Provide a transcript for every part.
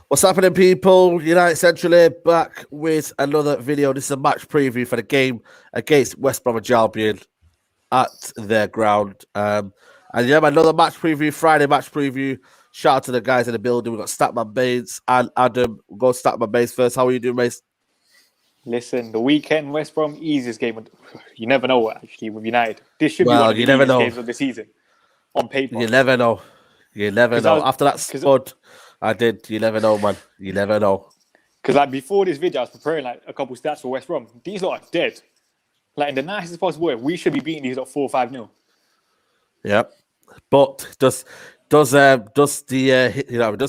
What's happening, people? United Central here, back with another video. This is a match preview for the game against West Bromwich Albion at their ground. And yeah, another match preview, Friday match preview. Shout out to the guys in the building. We've got StatmanBains and Adam. We'll go StatmanBains first. How are you doing, mate? Listen, the weekend, West Brom, easiest game. You never know, actually, with United. This should be one of the easiest games of the season, on paper. You never know. You never know. After that spud, I did. You never know, man. You never know. Because like before this video, I was preparing like a couple stats for West Brom. These lot are dead. Like in the nicest possible way, we should be beating these lot 4-5-0. Yeah, but does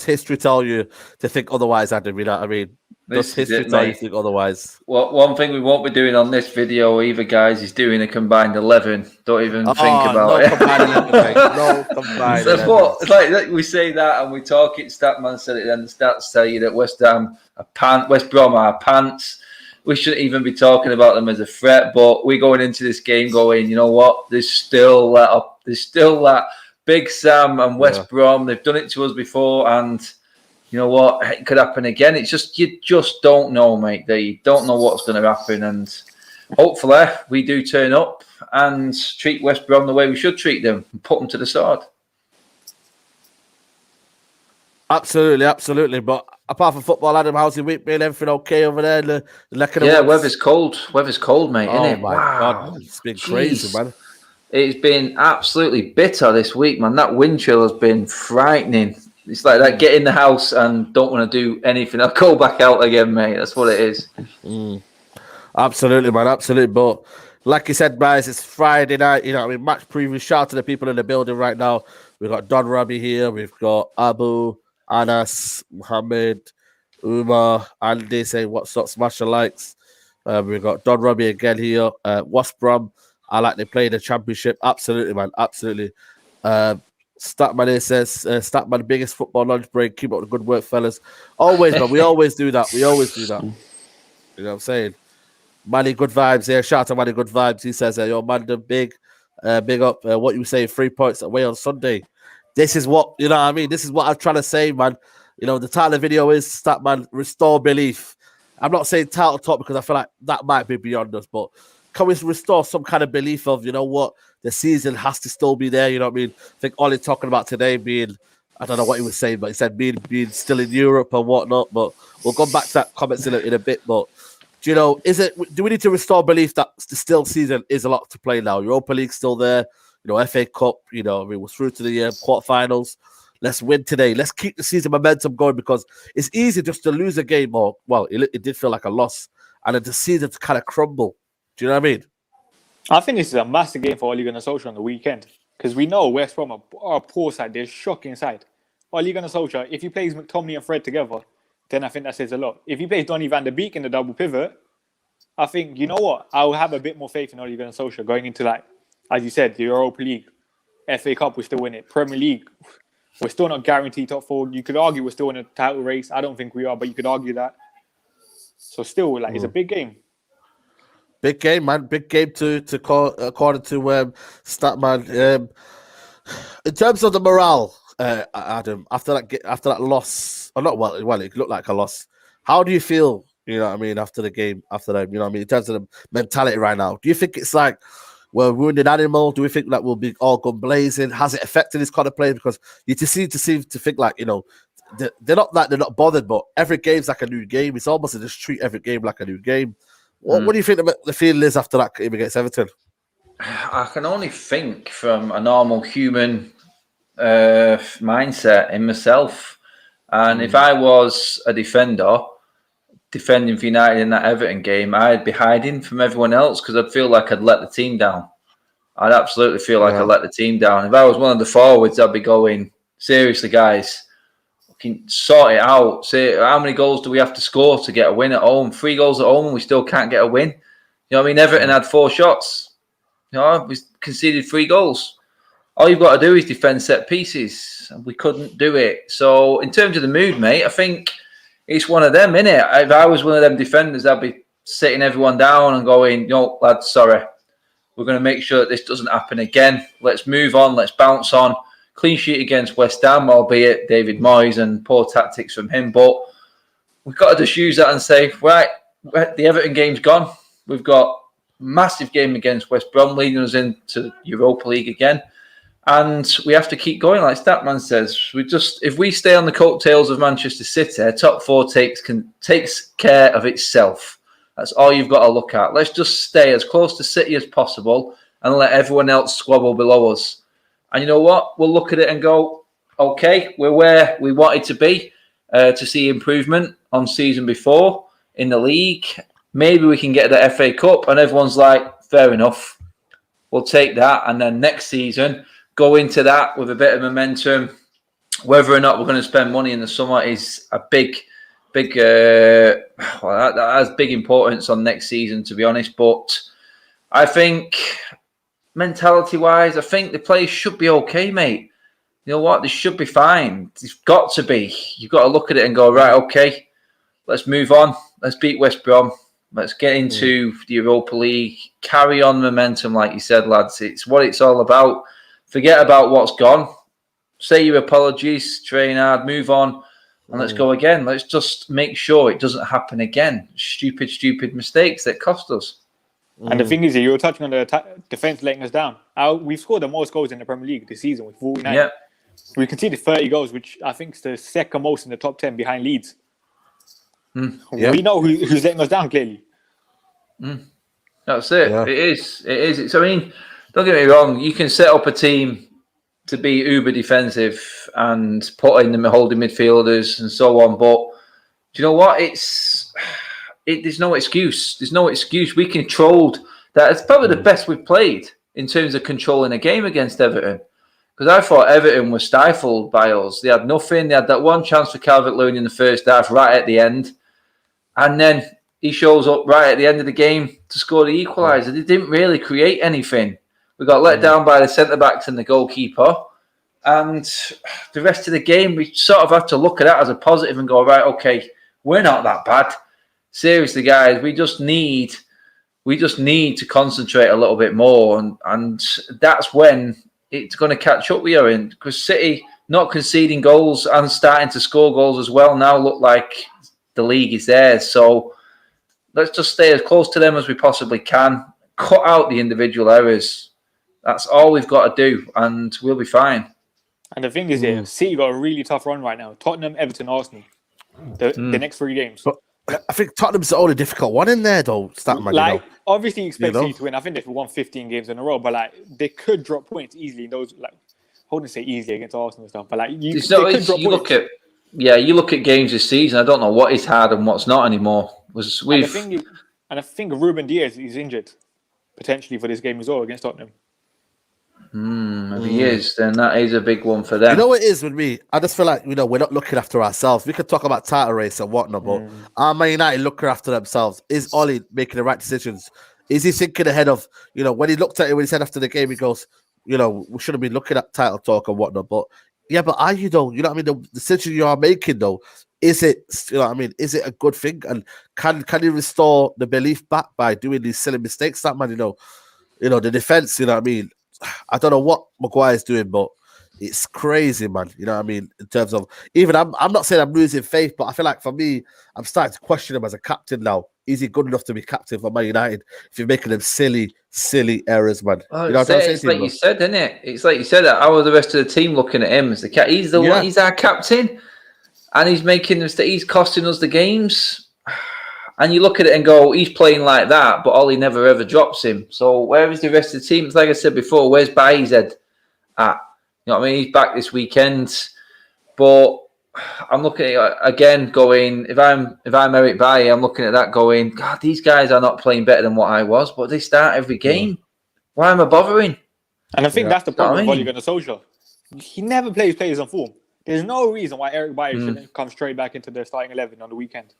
history tell you to think otherwise, Adam? You know what I mean? Does history tell you to think otherwise? Well, one thing we won't be doing on this video either, guys, is doing a combined 11. Don't even think about it. No combined 11. What, like we say that and we talk it. Statman said it, then the stats tell you that West Brom are pants. We shouldn't even be talking about them as a threat. But we're going into this game going, you know what? There's still that Big Sam and West Brom. They've done it to us before, and you know what? It could happen again. It's just you just don't know, mate. You don't know what's going to happen, and hopefully we do turn up and treat West Brom the way we should treat them and put them to the sword. Absolutely. But apart from football, Adam, how's your week been? Everything okay over there? Weather's cold. Weather's cold, mate. Oh isn't it? My God, it's been crazy, man. It's been absolutely bitter this week, man. That wind chill has been frightening. It's like that. Get in the house and don't want to do anything. I'll go back out again, mate. That's what it is. Absolutely, man. Absolutely. But like you said, guys, it's Friday night. You know, I mean, match preview. Shout out to the people in the building right now. We've got Don Robbie here. We've got Abu, Anas, Mohammed, Umar, Andy saying what's up, smash the likes. We've got Don Robbie again here. West Brom. I like they play the championship. Absolutely, man. Absolutely. Statman here says, Statman, biggest football lunch break. Keep up the good work, fellas. Always, man. We always do that. You know what I'm saying? Manny, good vibes here. Shout out to Manny, good vibes. He says, yo, man, big up. What you say, 3 points away on Sunday. This is what, you know what I mean? This is what I'm trying to say, man. You know, the title of the video is Statman, restore belief. I'm not saying title talk because I feel like that might be beyond us, but can we restore some kind of belief of, you know what, the season has to still be there, you know what I mean? I think Ollie talking about today being, I don't know what he was saying, but he said being still in Europe and whatnot, but we'll go back to that comments in a bit, but do you know, do we need to restore belief that the still season is a lot to play now? Europa League's still there, you know, FA Cup, you know, I mean, we're through to the quarterfinals. Let's win today. Let's keep the season momentum going because it's easy just to lose a game or, well, it did feel like a loss and then the season to kind of crumble. Do you know what I mean? I think this is a massive game for Ole Gunnar Solskjaer on the weekend because we know West Brom are a poor side. They're a shocking side. Ole Gunnar Solskjaer, if he plays McTominay and Fred together, then I think that says a lot. If he plays Donny van der Beek in the double pivot, I think, you know what? I'll have a bit more faith in Ole Gunnar Solskjaer going into, like, as you said, the Europa League, FA Cup, we still win it. Premier League, we're still not guaranteed top 4. You could argue we're still in a title race. I don't think we are, but you could argue that. So still, it's a big game. Big game, man. Big game to call, according to Statman. In terms of the morale, Adam, after that loss, or not well, it looked like a loss. How do you feel? You know what I mean? After the game, after that, you know what I mean? In terms of the mentality right now, do you think it's like we're a wounded animal? Do we think that we'll be all gun blazing? Has it affected this kind of play? Because you seem to think like, you know, they're not bothered, but every game's like a new game. It's almost to just treat every game like a new game. What do you think the feeling is after that game against Everton? I can only think from a normal human mindset in myself. And if I was a defender defending for United in that Everton game, I'd be hiding from everyone else because I'd feel like I'd let the team down. I'd absolutely feel like I'd let the team down. If I was one of the forwards, I'd be going, seriously, guys, can sort it out. Say, how many goals do we have to score to get a win at home? 3 goals at home and we still can't get a win. You know what I mean? Everton had 4 shots. You know, we conceded 3 goals. All you've got to do is defend set pieces. And we couldn't do it. So in terms of the mood, mate, I think it's one of them, innit? If I was one of them defenders, I'd be sitting everyone down and going, no, lads, sorry. We're going to make sure that this doesn't happen again. Let's move on. Let's bounce on. clean sheet against West Ham, albeit David Moyes and poor tactics from him. But we've got to just use that and say, right, the Everton game's gone. We've got massive game against West Brom, leading us into Europa League again. And we have to keep going, like Statman says. If we stay on the coattails of Manchester City, top four takes care of itself. That's all you've got to look at. Let's just stay as close to City as possible and let everyone else squabble below us. And you know what? We'll look at it and go, okay, we're where we wanted to be to see improvement on season before in the league. Maybe we can get the FA Cup, and everyone's like, fair enough. We'll take that. And then next season, go into that with a bit of momentum. Whether or not we're going to spend money in the summer is a big, that has big importance on next season, to be honest. But I think mentality-wise, I think the players should be okay, mate. You know what? They should be fine. It's got to be. You've got to look at it and go, right, okay, let's move on. Let's beat West Brom. Let's get into the Europa League. Carry on momentum, like you said, lads. It's what it's all about. Forget about what's gone. Say your apologies, train hard, move on, and let's go again. Let's just make sure it doesn't happen again. Stupid mistakes that cost us. And the thing is, you were touching on the defence letting us down. We've scored the most goals in the Premier League this season with 49. Yeah. We conceded 30 goals, which I think is the second most in the top 10 behind Leeds. We know who's letting us down, clearly. That's it. Yeah. It is. I mean, don't get me wrong. You can set up a team to be uber defensive and put in the holding midfielders and so on. But do you know what? There's no excuse. There's no excuse. We controlled that. It's probably the best we've played in terms of controlling a game against Everton. Because I thought Everton was stifled by us. They had nothing. They had that one chance for Calvert-Lewin in the first half, right at the end. And then he shows up right at the end of the game to score the equaliser. They didn't really create anything. We got let down by the centre-backs and the goalkeeper. And the rest of the game, we sort of have to look at that as a positive and go, right, okay, we're not that bad. Seriously, guys, we just need to concentrate a little bit more. And that's when it's going to catch up with you. Because City not conceding goals and starting to score goals as well now look like the league is theirs. So let's just stay as close to them as we possibly can. Cut out the individual errors. That's all we've got to do, and we'll be fine. And the thing is, City got a really tough run right now. Tottenham, Everton, Arsenal. The next 3 games. But I think Tottenham's the only difficult one in there, though. Statman, obviously, expect City to win. I think they've won 15 games in a row, but they could drop points easily in those. I wouldn't say easily against Arsenal and stuff, but you could look at games this season. I don't know what is hard and what's not anymore. And I think Ruben Diaz is injured potentially for this game as well against Tottenham. If he is, then that is a big one for them. You know what it is with me? I just feel like, we're not looking after ourselves. We could talk about title race and whatnot, but are Man United looking after themselves? Is Ollie making the right decisions? Is he thinking ahead of, when he looked at it, when he said after the game, he goes, we shouldn't be looking at title talk and whatnot. But yeah, but are you though? You know what I mean? The decision you are making though, is it, is it a good thing? And can you restore the belief back by doing these silly mistakes? That man, the defense, you know what I mean? I don't know what Maguire's doing, but it's crazy, man. You know what I mean? In terms of, even I'm not saying I'm losing faith, but I feel like for me, I'm starting to question him as a captain now. Is he good enough to be captain for Man United if you're making them silly errors, man? It's like you said, isn't it? It's like you said, how are the rest of the team looking at him as the captain? He's the one, he's our captain, and he's making them. He's costing us the games. And you look at it and go, he's playing like that, but Ollie never ever drops him. So where is the rest of the team? It's like I said before, where's Bailly's head at? You know what I mean? He's back this weekend. But I'm looking at it again going, if I'm Eric Bailly, I'm looking at that going, God, these guys are not playing better than what I was, but they start every game. Why am I bothering? And I think that's the problem with Ole Gunnar Solskjaer. He never plays players on form. There's no reason why Eric Bailly shouldn't come straight back into the starting 11 on the weekend.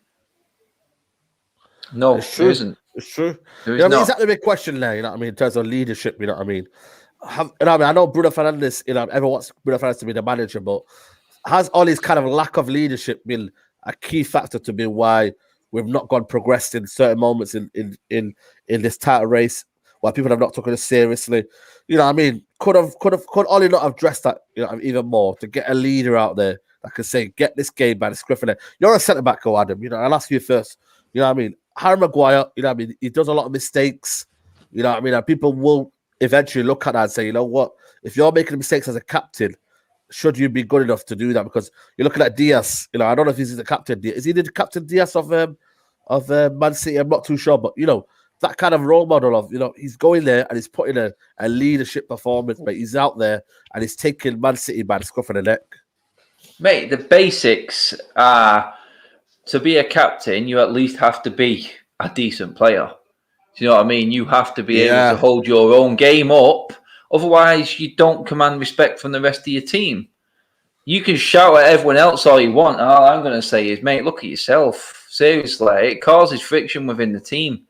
No, it's true. It's true. Is that the big question there? You know what I mean? In terms of leadership, you know what I mean? I know Bruno Fernandes, everyone wants Bruno Fernandes to be the manager, but has Ollie's kind of lack of leadership been a key factor to be why we've not progressed in certain moments in this title race? why people have not taken us seriously. You know what I mean? Could Ollie not have dressed that, you know, even more to get a leader out there that can say, get this game by the scruff of it. You're a centre back, Adam. You know, I'll ask you first. You know what I mean? Harry Maguire, you know what I mean? He does a lot of mistakes. You know what I mean? And people will eventually look at that and say, you know what? If you're making mistakes as a captain, should you be good enough to do that? Because you're looking at Diaz. You know, I don't know if he's the captain. Is he the captain Diaz of Man City? I'm not too sure, but you know, that kind of role model of, you know, he's going there and he's putting a leadership performance, but he's out there and he's taking Man City by the scruff of the neck. Mate, the basics are, to be a captain, you at least have to be a decent player. Do you know what I mean? You have to be able to hold your own game up. Otherwise, you don't command respect from the rest of your team. You can shout at everyone else all you want. All I'm going to say is, mate, look at yourself. Seriously, it causes friction within the team.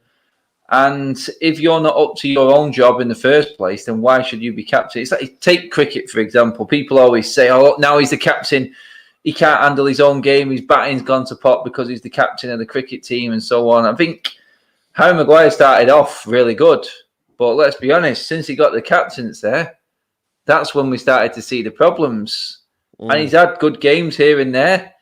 And if you're not up to your own job in the first place, then why should you be captain? It's like, take cricket, for example. People always say, oh, now he's the captain. He can't handle his own game. His batting's gone to pot because he's the captain of the cricket team and so on. I think Harry Maguire started off really good. But let's be honest, since he got the captains there, that's when we started to see the problems. And he's had good games here and there.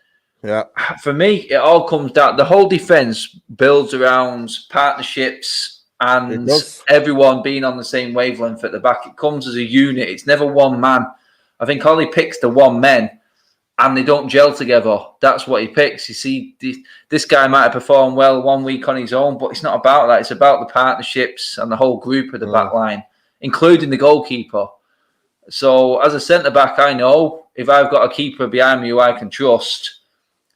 Yeah. For me, it all comes down. The whole defense builds around partnerships and everyone being on the same wavelength at the back. It comes as a unit. It's never one man. I think Ollie picks the one men and they don't gel together. That's what he picks. You see, this guy might have performed well 1 week on his own, but it's not about that. It's about the partnerships and the whole group of the back line, including the goalkeeper. So as a centre-back, I know if I've got a keeper behind me who I can trust,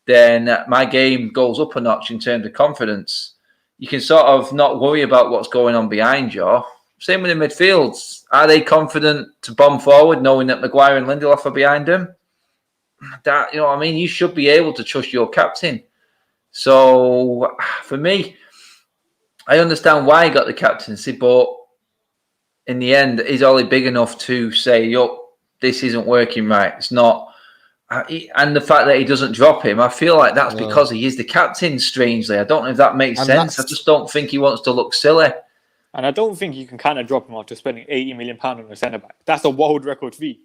then my game goes up a notch in terms of confidence. You can sort of not worry about what's going on behind you. Same with the midfields. Are they confident to bomb forward knowing that Maguire and Lindelof are behind them? That, you know what I mean? You should be able to trust your captain. So for me, I understand why he got the captaincy, but in the end, is Ollie big enough to say, yo, this isn't working right? It's not. And the fact that he doesn't drop him, I feel like that's because he is the captain, strangely. I don't know if that makes sense. I just don't think he wants to look silly. And I don't think you can kind of drop him after spending £80 million on a centre-back. That's a world record fee.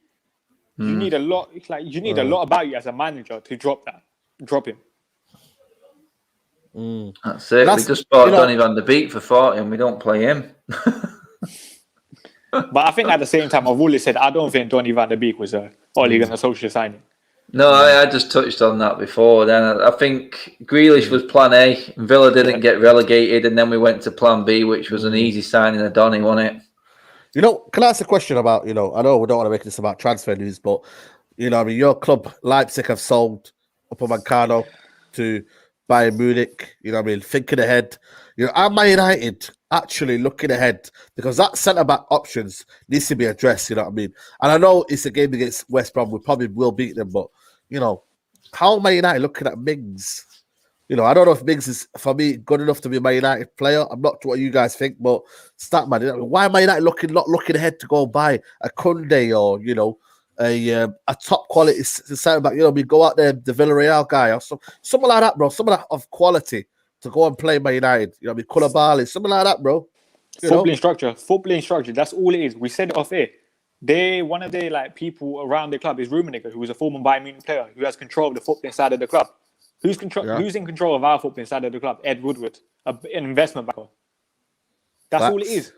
You need a lot. You need a lot about you as a manager to drop him. That's it. We just bought Donny van de Beek for 40 and we don't play him. But I think at the same time, I've always said I don't think Donny van de Beek was a Ole Gunnar Solskjaer signing. No, I just touched on that before. Then I think Grealish was plan A, and Villa didn't get relegated, and then we went to plan B, which was an easy signing of Donny, wasn't it? You know, can I ask a question about, you know, I know we don't want to make this about transfer news, but, you know, I mean, your club, Leipzig, have sold Upamecano to Bayern Munich, you know what I mean, thinking ahead. You know, are Man United actually looking ahead? Because that centre-back options needs to be addressed, you know what I mean? And I know it's a game against West Brom, we probably will beat them, but, you know, how am Man United looking at Mings? You know, I don't know if Mings is, for me, good enough to be a Man United player. I'm not sure what you guys think, but Statman, you know, why am Man United not looking ahead to go buy a Kunde or, you know, a top quality centre-back? You know, we go out there, the Villarreal guy or someone like that, bro. Someone of quality to go and play Man United. You know, I mean, Koulibaly, something like that, bro. Footballing structure. That's all it is. We said it off air. One of their people around the club is Rummenigge, who is a former Bayern Munich player who has control of the footballing side of the club. Who's in control of our footballing side of the club? Ed Woodward, an investment backer. That's all it is.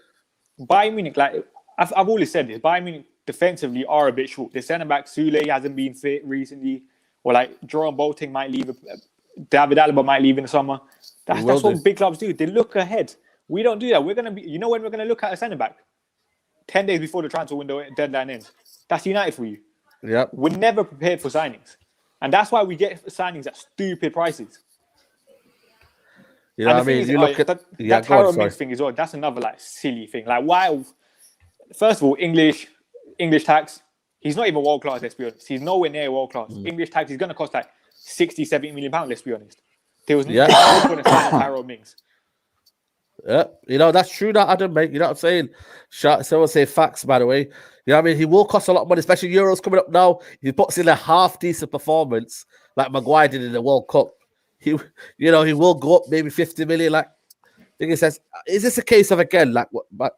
Bayern Munich, I've always said this. Bayern Munich defensively are a bit short. The centre back Sule hasn't been fit recently, or Jerome Boateng might leave. David Alaba might leave in the summer. That's what big clubs do. They look ahead. We don't do that. We're gonna be. You know when we're gonna look at a centre back? 10 days before the transfer window deadline ends. That's United for you. Yeah. We're never prepared for signings. And that's why we get signings at stupid prices. You know what I mean? You look at that Tyrone Mings thing as well. That's another silly thing. Why? First of all, English tax. He's not even world class. Let's be honest. He's nowhere near world class. English tax. He's going to cost 60, 70 million pounds. Let's be honest. There was no point in signing Tyrone Mings. Yeah, you know, that's true, that Adam, mate. You know what I'm saying? Someone say facts, by the way. You know what I mean? He will cost a lot of money, especially Euros coming up now. He puts in a half-decent performance like Maguire did in the World Cup. He will go up maybe 50 million. thing is, is this a case of again like bad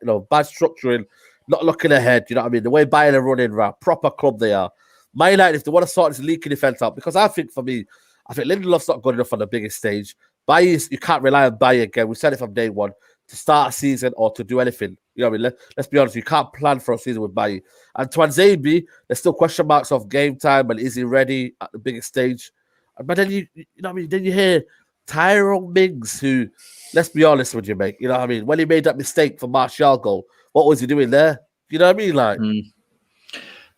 structuring, not looking ahead? You know what I mean? The way Bayern are running, right, proper club they are. Man United, if they want to sort this leaking defense out, because I think Lindelof's not good enough on the biggest stage. Bailly, you can't rely on Bailly again. We said it from day one to start a season or to do anything. You know what I mean? Let's be honest, you can't plan for a season with Bailly. And Twanzebe, there's still question marks of game time and is he ready at the biggest stage? But then you know what I mean? Then you hear Tyrone Mings, who, let's be honest with you, mate. You know what I mean? When he made that mistake for Martial goal, what was he doing there? You know what I mean? Like,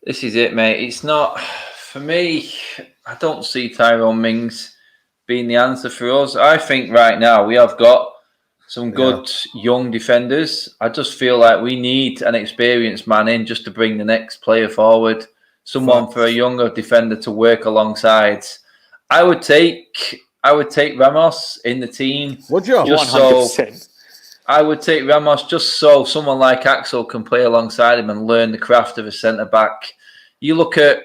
this is it, mate. It's not for me. I don't see Tyrone Mings being the answer for us. I think right now we have got some good young defenders. I just feel like we need an experienced man in just to bring the next player forward. Someone for a younger defender to work alongside. I would take Ramos in the team. Would you? 100%. I would take Ramos just so someone like Axel can play alongside him and learn the craft of a centre back. You look at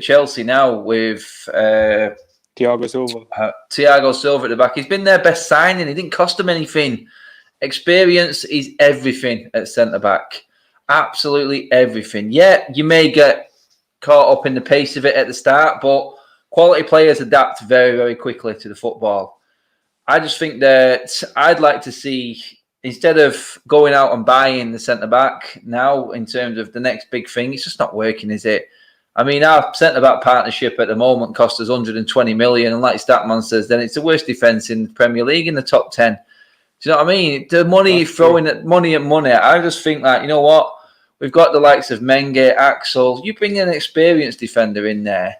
Chelsea now with Thiago Silva. Thiago Silva at the back. He's been their best signing. He didn't cost them anything. Experience is everything at centre back. Absolutely everything. Yeah, you may get caught up in the pace of it at the start, but quality players adapt very, very quickly to the football. I just think that I'd like to see, instead of going out and buying the centre-back now in terms of the next big thing, it's just not working, is it? I mean, our centre-back partnership at the moment cost us 120 million, and like Statman says, then it's the worst defence in the Premier League in the top 10. Do you know what I mean? The money, throwing at money, I just think that, you know what? We've got the likes of Menge, Axel. You bring an experienced defender in there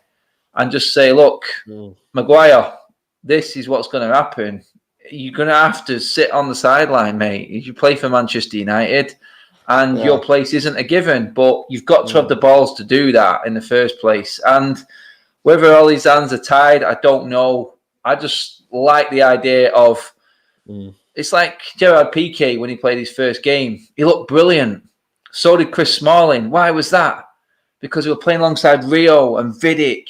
and just say, look, Maguire, this is what's going to happen. You're going to have to sit on the sideline, mate. You play for Manchester United and your place isn't a given, but you've got to have the balls to do that in the first place. And whether all his hands are tied, I don't know. I just like the idea of, it's like Gerard Piqué when he played his first game. He looked brilliant. So did Chris Smalling. Why was that? Because we were playing alongside Rio and Vidic.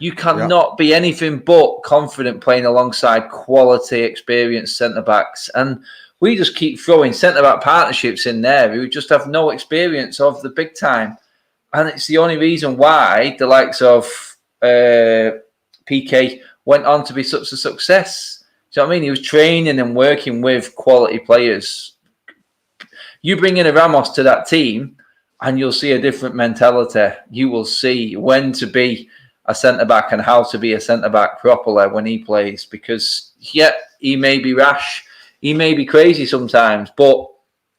You cannot be anything but confident playing alongside quality, experienced centre-backs. And we just keep throwing centre-back partnerships in there who just have no experience of the big time. And it's the only reason why the likes of Piqué went on to be such a success. Do you know what I mean? He was training and working with quality players. You bring in a Ramos to that team and you'll see a different mentality. You will see when to be a centre-back and how to be a centre-back properly when he plays. Because, he may be rash, he may be crazy sometimes, but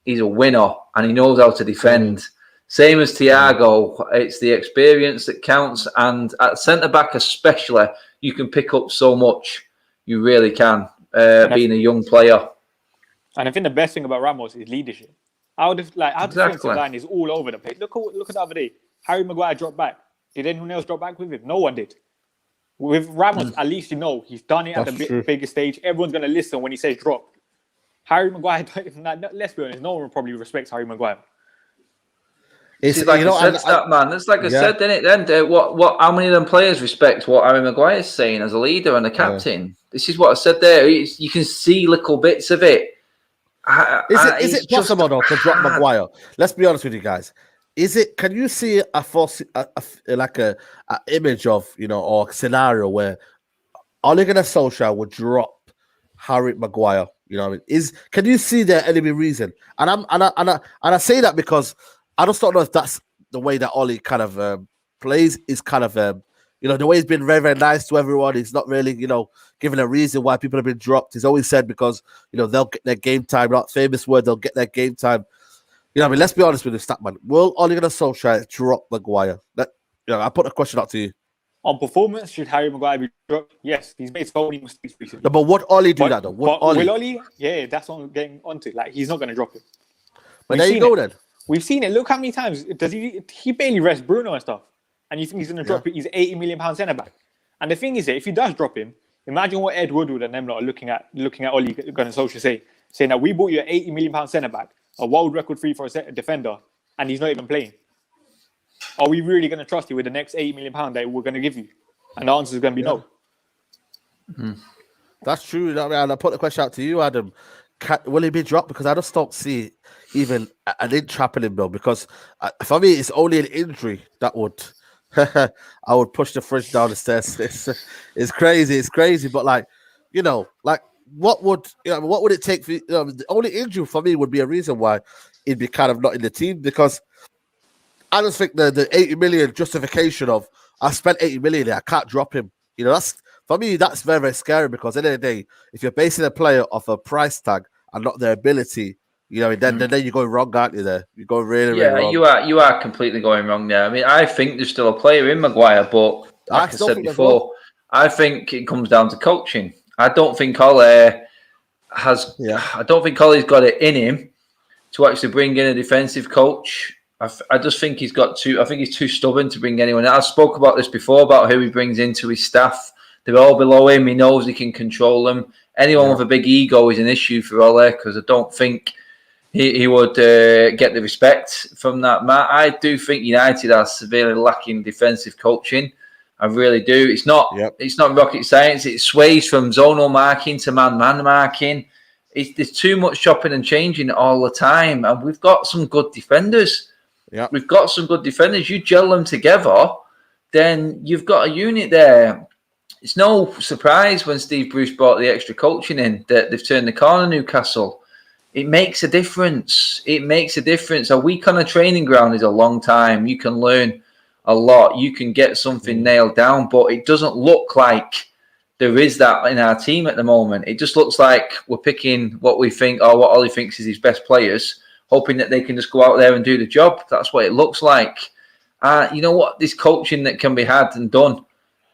he's a winner and he knows how to defend. Same as Thiago, it's the experience that counts. And at centre-back especially, you can pick up so much. You really can, being a young player. And I think the best thing about Ramos is leadership. Our defensive line is all over the place. Look at the other day. Harry Maguire dropped back. Did anyone else drop back with him? No one did. With Ramos, at least he's done it at the biggest stage. Everyone's going to listen when he says drop. Harry Maguire, let's be honest, no one probably respects Harry Maguire. It's like I said, man. It's like I said, didn't it? Then how many of them players respect what Harry Maguire is saying as a leader and a captain? Yeah. This is what I said there. You can see little bits of it. Is it possible though to drop Maguire? Let's be honest with you guys. Can you see a image of, or a scenario where Ole Gunnar Solskjaer would drop Harry Maguire? You know what I mean? Can you see there any reason? And I say that because I just don't know if that's the way that Ole kind of plays. Is kind of the way he's been very, very nice to everyone. He's not really giving a reason why people have been dropped. He's always said because they'll get their game time. Not famous word. They'll get their game time. You know what I mean? Let's be honest with you, Statman. Will Ole Gunnar Solskjaer drop Maguire? I put a question out to you. On performance, should Harry Maguire be dropped? Yes, he's made so many mistakes recently. No, but would Ole do that though? Will Ole? Yeah, that's what I'm getting onto. Like, he's not going to drop it. But there you go then. We've seen it. Look how many times does he barely rests Bruno and stuff. And you think he's going to drop it? He's £80 million centre back. And the thing is, if he does drop him, imagine what Ed Woodward and them lot are looking at Ole Gunnar Solskjaer saying that we bought you an £80 million centre back, a world record fee for a defender, and he's not even playing. Are we really going to trust you with the next £80 million that we're going to give you? And the answer is going to be no. That's true. I put the question out to you, Adam. will he be dropped? Because I just don't see even an inch happening, Bill. Because for me, it's only an injury that would I would push the fridge down the stairs. It's crazy. It's crazy. But like, what would it take for the only injury for me would be a reason why he'd be kind of not in the team, because I just think the 80 million justification of I spent 80 million there, I can't drop him. That's for me, that's very, very scary, because at the end of the day, if you're basing a player off a price tag and not their ability, then you're going wrong, aren't you? There, you're going really, really wrong. You are completely going wrong there. I mean, I think there's still a player in Maguire, but like I said before, I think it comes down to coaching. I don't think Ole has. Yeah. I don't think Ole's got it in him to actually bring in a defensive coach. I just think he's got too. I think he's too stubborn to bring anyone. I spoke about this before about who he brings into his staff. They're all below him. He knows he can control them. Anyone with a big ego is an issue for Ole, because I don't think he would get the respect from that. Matt, I do think United are severely lacking defensive coaching. I really do. It's not rocket science. It sways from zonal marking to man-man marking. There's too much chopping and changing all the time, and we've got some good defenders. Yeah, we've got some good defenders. You gel them together, then you've got a unit there. It's no surprise when Steve Bruce brought the extra coaching in that they've turned the corner, Newcastle. It makes a difference. It makes a difference. A week on a training ground is a long time. You can learn a lot. You can get something nailed down, but it doesn't look like there is that in our team at the moment. It just looks like we're picking what we think or what Ollie thinks is his best players, hoping that they can just go out there and do the job. That's what it looks like. You know what? This coaching that can be had and done.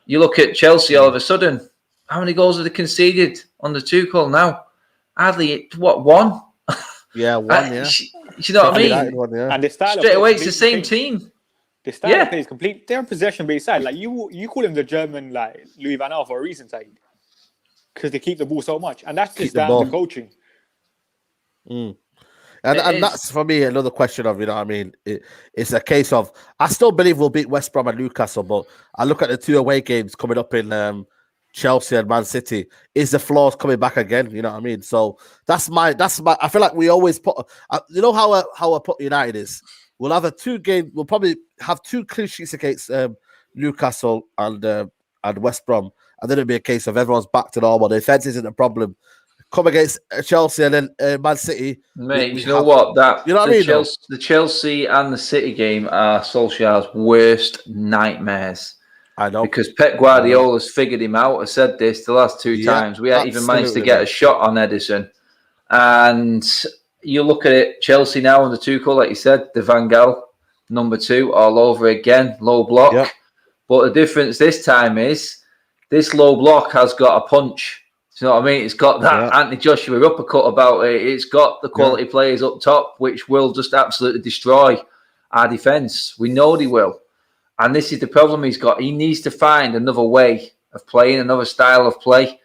You look at Chelsea all of a sudden. How many goals have they conceded under Tuchel now? Hardly, one? Yeah, one, yeah. You know what I mean? One, yeah. And the style straight away, it's the same team. The style of play is complete. They're a possession-based side. Like you call him the German like Louis van Gaal for a reason, side, because they keep the ball so much, and that's just down to coaching. And that's for me another question of it's a case of I still believe we'll beat West Brom and Newcastle, but I look at the 2 away games coming up in Chelsea and Man City. Is the flaws coming back again? You know what I mean? So that's my. I feel like we always put. How I put United is. We'll have we'll probably have 2 clean sheets against Newcastle and West Brom, and then it'll be a case of everyone's back to normal. The defense isn't a problem. Come against Chelsea and then Man City. Mate, you know what? The Chelsea and the City game are Solskjaer's worst nightmares. I know. Because Pep Guardiola's figured him out. I said this the last 2 times. We haven't even managed to get a shot on Edison. And you look at it, Chelsea now under Tuchel, like you said, the Van Gaal, number 2, all over again, low block. Yep. But the difference this time is this low block has got a punch. Do you know what I mean? It's got that Anthony Joshua uppercut about it. It's got the quality players up top, which will just absolutely destroy our defence. We know they will. And this is the problem he's got. He needs to find another way of playing, another style of play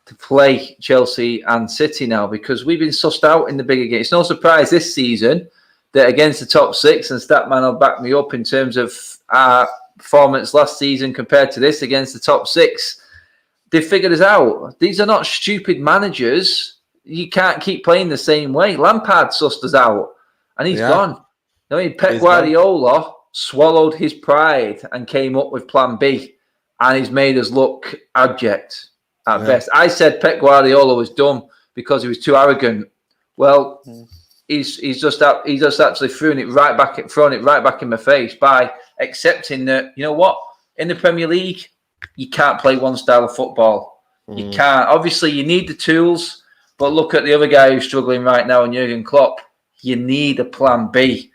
to play Chelsea and City now, because we've been sussed out in the bigger games. It's no surprise this season that against the top 6, and Statman will back me up in terms of our performance last season compared to this against the top 6, they figured us out. These are not stupid managers. You can't keep playing the same way. Lampard sussed us out, and he's gone. Pep Guardiola swallowed his pride and came up with Plan B, and he's made us look abject at best. I said Pep Guardiola was dumb because he was too arrogant. Well, he's just actually thrown it right back in my face by accepting that, you know what, in the Premier League, you can't play one style of football. You can't. Obviously, you need the tools, but look at the other guy who's struggling right now, in Jurgen Klopp. You need a plan B.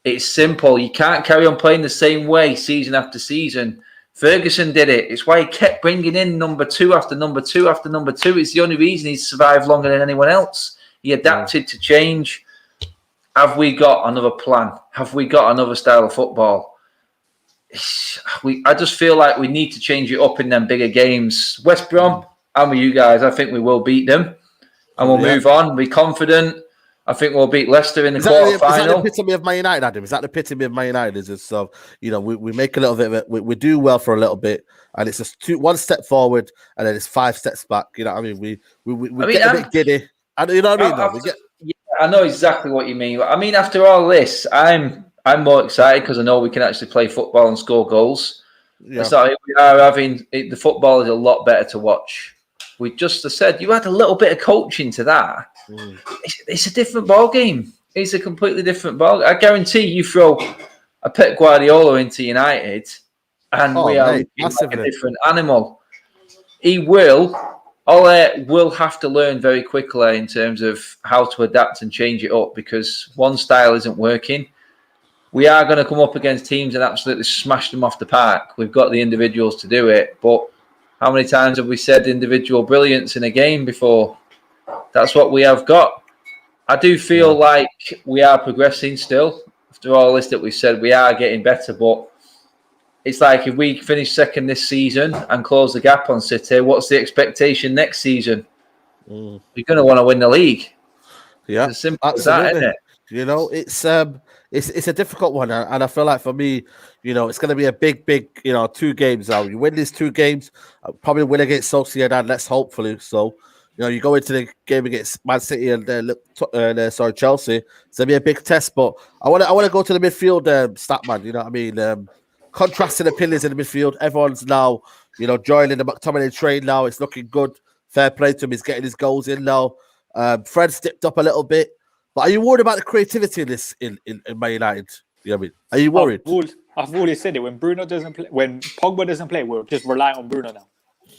It's simple. You can't carry on playing the same way season after season. Ferguson did it. It's why he kept bringing in number 2 after number 2 after number 2. It's the only reason he's survived longer than anyone else. He adapted to change. Have we got another plan? Have we got another style of football? I just feel like we need to change it up in them bigger games. West Brom, I'm with you guys. I think we will beat them. And we'll move on. Be confident. I think we'll beat Leicester in the quarter final. Is that the epitome of Man United, Adam? Is that the epitome of Man United? Is so we make a little bit of it. We do well for a little bit, and it's just 1 step forward, and then it's 5 steps back. You know what I mean? We get a bit giddy. And you know what I mean? Though? I know exactly what you mean. I mean, after all this, I'm more excited because I know we can actually play football and score goals. Yeah. So we are having the football is a lot better to watch. We just said you add a little bit of coaching to that. It's a different ball game. It's a completely different ball. I guarantee you throw a Pep Guardiola into United, and we are looking like a different animal. He will. Ole will have to learn very quickly in terms of how to adapt and change it up because one style isn't working. We are going to come up against teams and absolutely smash them off the park. We've got the individuals to do it, but how many times have we said individual brilliance in a game before? That's what we have got. I do feel like we are progressing still. After all this that we've said, we are getting better, but it's like if we finish second this season and close the gap on City, what's the expectation next season? You're going to want to win the league. Yeah, it's as simple as that, isn't it? You know, it's a difficult one, and I feel like for me, you know, it's going to be a big, 2 games now. You win these 2 games, probably win against Sociedad. Let's hopefully so. You know, you go into the game against Man City and Chelsea. It's gonna be a big test. But I want to go to the midfield, Statman. You know what I mean? Contrasting opinions in the midfield. Everyone's now, you know, joining the McTominay train now. It's looking good. Fair play to him. He's getting his goals in now. Fred's dipped up a little bit. But are you worried about the creativity in this in Man United? You know what I mean? Are you worried? I've always said it. When Pogba doesn't play, we're just relying on Bruno now,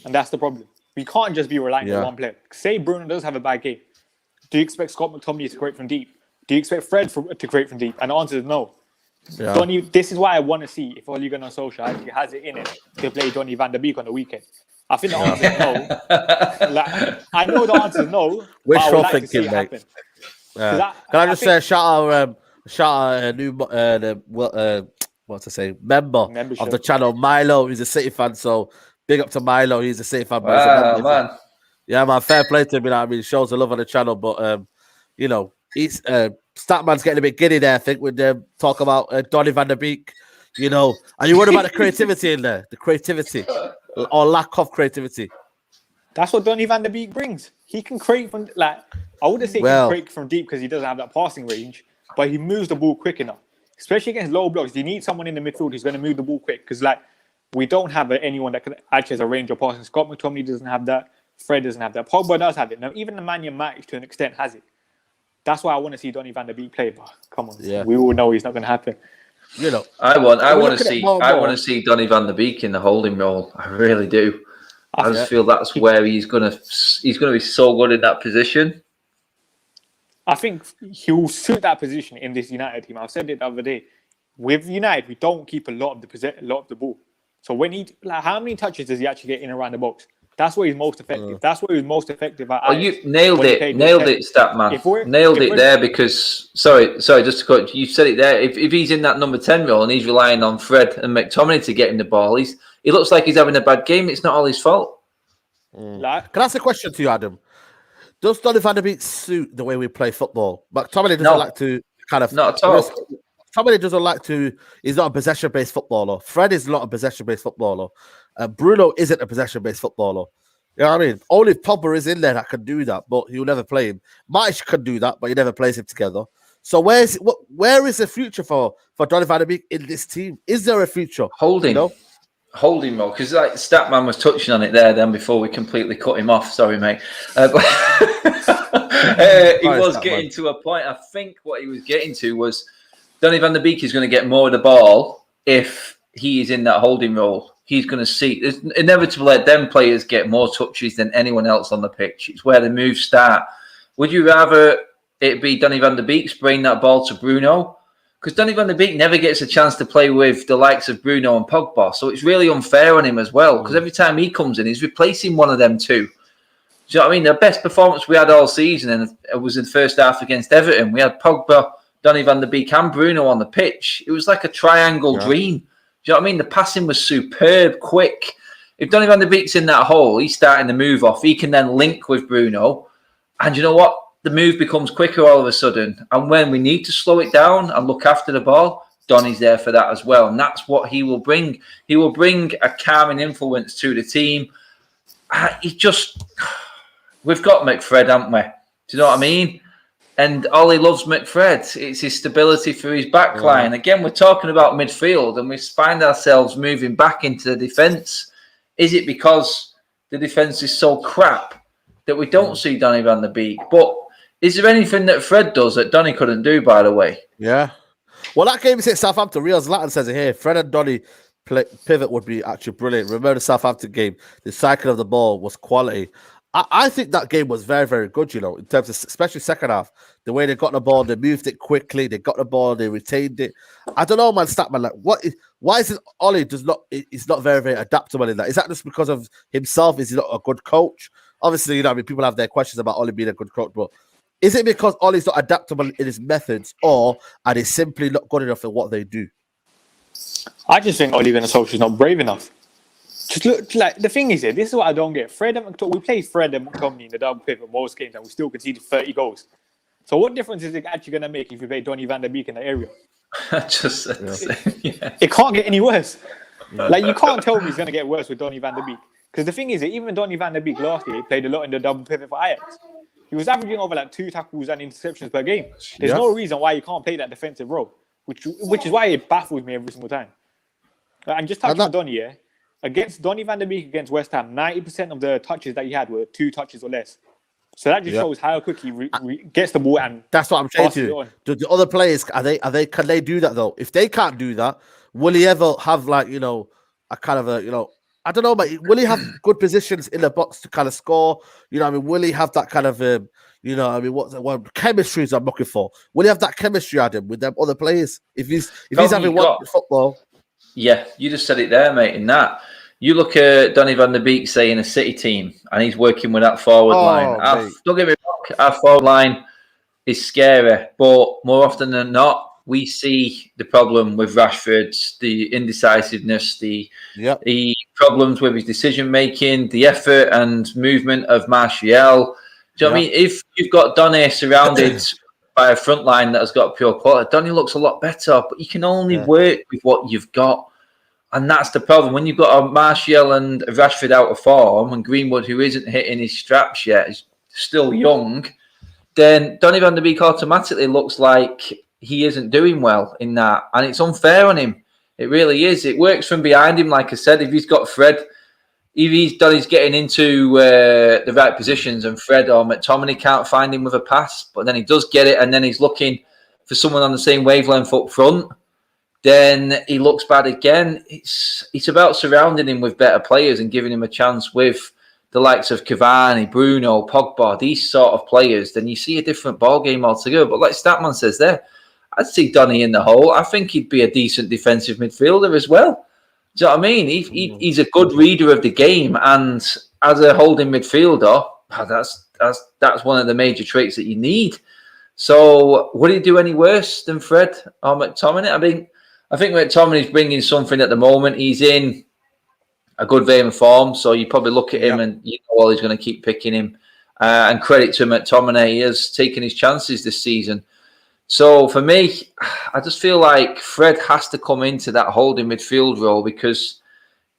and that's the problem. We can't just be relying on one player. Say Bruno does have a bad game. Do you expect Scott McTominay to create from deep? Do you expect Fred to create from deep? And the answer is no. Yeah. Donny, this is why I want to see if Ole Gunnar Solskjaer actually has it in it to play Donny van der Beek on the weekend. I think the answer is no. Like, I know the answer is no. Wishful thinking, mate. Can I just say shout out a new member of the channel, Milo. He's a City fan, so big up to Milo. He's a City fan. Wow, man. Yeah, man. Fair play to him. You know what I mean? Shows the love on the channel, but you know, he's Statman's getting a bit giddy there. I think when they talk about Donny van der Beek. You know, are you worried about the creativity in there? The creativity or lack of creativity? That's what Donny van der Beek brings. He can create from I wouldn't say he can create from deep because he doesn't have that passing range, but he moves the ball quick enough. Especially against low blocks, you need someone in the midfield who's going to move the ball quick because we don't have anyone that can actually has a range of passing. Scott McTominay doesn't have that. Fred doesn't have that. Pogba does have it. Now, even the Nemanja Matic to an extent has it. That's why I want to see Donny van der Beek play. But come on, we all know he's not going to happen. You know, I want to see Donny van der Beek in the holding role. I really do. I just feel that's where he's gonna be so good in that position. I think he'll suit that position in this United team. I said it the other day. With United, we don't keep a lot of the ball. So when how many touches does he actually get in around the box? That's where he's most effective. That's where he was most effective at. Oh, you nailed it, Statman. Nailed it there because sorry, just to cut. You said it there. If he's in that number 10 role and he's relying on Fred and McTominay to get him the ball, he looks like he's having a bad game. It's not all his fault. Can I ask a question to you, Adam? Does Donny van der Beek suit the way we play football? McTominay doesn't like to kind of not at all. Somebody doesn't like to. He's not a possession-based footballer. Fred is not a possession-based footballer. Bruno isn't a possession-based footballer. You know what I mean? Only Pogba is in there that can do that, but he'll never play him. Matic can do that, but he never plays him together. So where is the future for Donny van der Beek in this team? Is there a future? Holding role, because like Statman was touching on it there. Then before we completely cut him off, sorry, mate. He was getting to a point. I think what he was getting to was Donny van der Beek is going to get more of the ball if he is in that holding role. He's going to see. It's inevitable that them players get more touches than anyone else on the pitch. It's where the moves start. Would you rather it be Donny van der Beek spraying that ball to Bruno? Because Donny van der Beek never gets a chance to play with the likes of Bruno and Pogba. So it's really unfair on him as well. Because every time he comes in, he's replacing one of them two. Do you know what I mean? The best performance we had all season and it was in the first half against Everton. We had Pogba, Donny van der Beek and Bruno on the pitch. It was like a triangle dream. Do you know what I mean? The passing was superb, quick. If Donny van der Beek's in that hole, he's starting to move off. He can then link with Bruno. And you know what? The move becomes quicker all of a sudden. And when we need to slow it down and look after the ball, Donny's there for that as well. And that's what he will bring. He will bring a calming influence to the team. We've got McFred, haven't we? Do you know what I mean? And Ollie loves McFred. It's his stability for his back line. Again, we're talking about midfield and we find ourselves moving back into the defence. Is it because the defence is so crap that we don't see Donny van der Beek? But is there anything that Fred does that Donny couldn't do, by the way? Yeah. Well, that game against Southampton, Real Zlatan says it here. Fred and Donny pivot would be actually brilliant. Remember the Southampton game? The cycle of the ball was quality. I think that game was very, very good, you know, in terms of especially second half. The way they got the ball, they moved it quickly, they got the ball, they retained it. I don't know, man, Statman, like why is it Ollie is not very, very adaptable in that? Is that just because of himself? Is he not a good coach? Obviously, you know, I mean, people have their questions about Ollie being a good coach, but is it because Ollie's not adaptable in his methods, or are they simply not good enough at what they do? I just think Ole Gunnar Solskjaer's not brave enough. Just look, like, the thing is here, this is what I don't get. We played Fred and McTominay in the double pivot most games and we still conceded 30 goals. So what difference is it actually going to make if you play Donny van der Beek in the area? It can't get any worse. Yeah. Like, you can't tell me it's going to get worse with Donny van der Beek. Because the thing is, even Donny van der Beek last year played a lot in the double pivot for Ajax. He was averaging over like 2 tackles and interceptions per game. There's no reason why you can't play that defensive role, which is why it baffles me every single time. And just touching on Donny, yeah. Against Donny van der Beek against West Ham, 90% of the touches that he had were 2 touches or less. So that just shows how quick he gets the ball and that's what I'm saying to you. The other players can they do that though? If they can't do that, will he ever have like, you know, a kind of a, you know, I don't know, but will he have good positions in the box to kind of score? You know, I mean, will he have that kind of you know, I mean, what chemistry is I'm looking for? Will he have that chemistry at him with them other players? If he's having one football. Yeah, you just said it there, mate. In that, you look at Donny van der Beek, say, in a City team, and he's working with that forward line. Don't get me wrong, our forward line is scary, but more often than not, we see the problem with Rashford, the indecisiveness, the problems with his decision making, the effort and movement of Martial. Do you know what I mean? If you've got Donny surrounded by a front line that has got pure quality, Donny looks a lot better, but you can only work with what you've got. And that's the problem. When you've got a Martial and a Rashford out of form and Greenwood, who isn't hitting his straps yet, is still young, then Donny van der Beek automatically looks like he isn't doing well in that. And it's unfair on him. It really is. It works from behind him, like I said. If he's got Fred, if Donny's getting into the right positions and Fred or McTominay can't find him with a pass, but then he does get it and then he's looking for someone on the same wavelength up front, then he looks bad again. It's about surrounding him with better players and giving him a chance with the likes of Cavani, Bruno, Pogba, these sort of players. Then you see a different ball game altogether. But like Statman says there, I'd see Donny in the hole. I think he'd be a decent defensive midfielder as well. Do you know what I mean? He's a good reader of the game, and as a holding midfielder, that's one of the major traits that you need. So, would he do any worse than Fred or McTominay? I think McTominay's bringing something at the moment. He's in a good vein of form, so you probably look at him and you know he's going to keep picking him. And credit to McTominay, he has taken his chances this season. So for me, I just feel like Fred has to come into that holding midfield role, because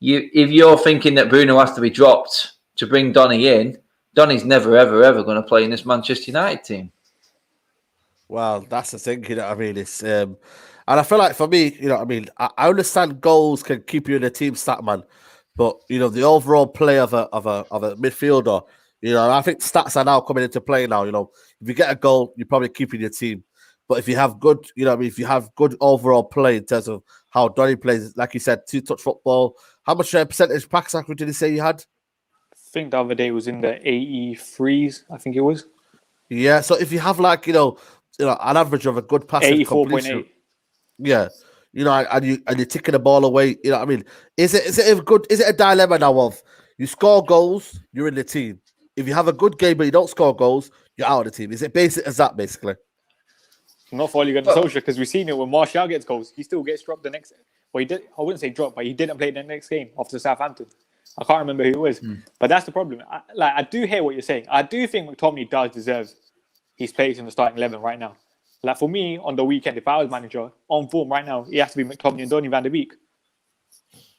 if you're thinking that Bruno has to be dropped to bring Donny in, Donny's never, ever, ever going to play in this Manchester United team. Well, that's the thing, you know what I mean? It's and I feel like for me, you know what I mean, I understand goals can keep you in a team, Statman, but you know, the overall play of a midfielder, you know, I think stats are now coming into play now. You know, if you get a goal, you're probably keeping your team. But if you have good, you know, I mean, if you have good overall play in terms of how Donny plays, like you said, 2-touch football. How much percentage pass accuracy did he say you had? I think the other day it was in the 83s. I think it was. Yeah. So if you have like, you know, an average of a good pass, 84.8. Yeah. You know, and you're taking the ball away. You know what I mean? Is it a dilemma now of you score goals, you're in the team. If you have a good game but you don't score goals, you're out of the team. Is it basic as that, basically? Not for Ole Gunnar Solskjaer, because we've seen it when Martial gets goals. He still gets dropped the next. Well, he did. I wouldn't say dropped, but he didn't play the next game after Southampton. I can't remember who it was, but that's the problem. I do hear what you're saying. I do think McTominay does deserve his place in the starting 11 right now. Like for me, on the weekend, if I was manager on form right now, it has to be McTominay and Donny van der Beek.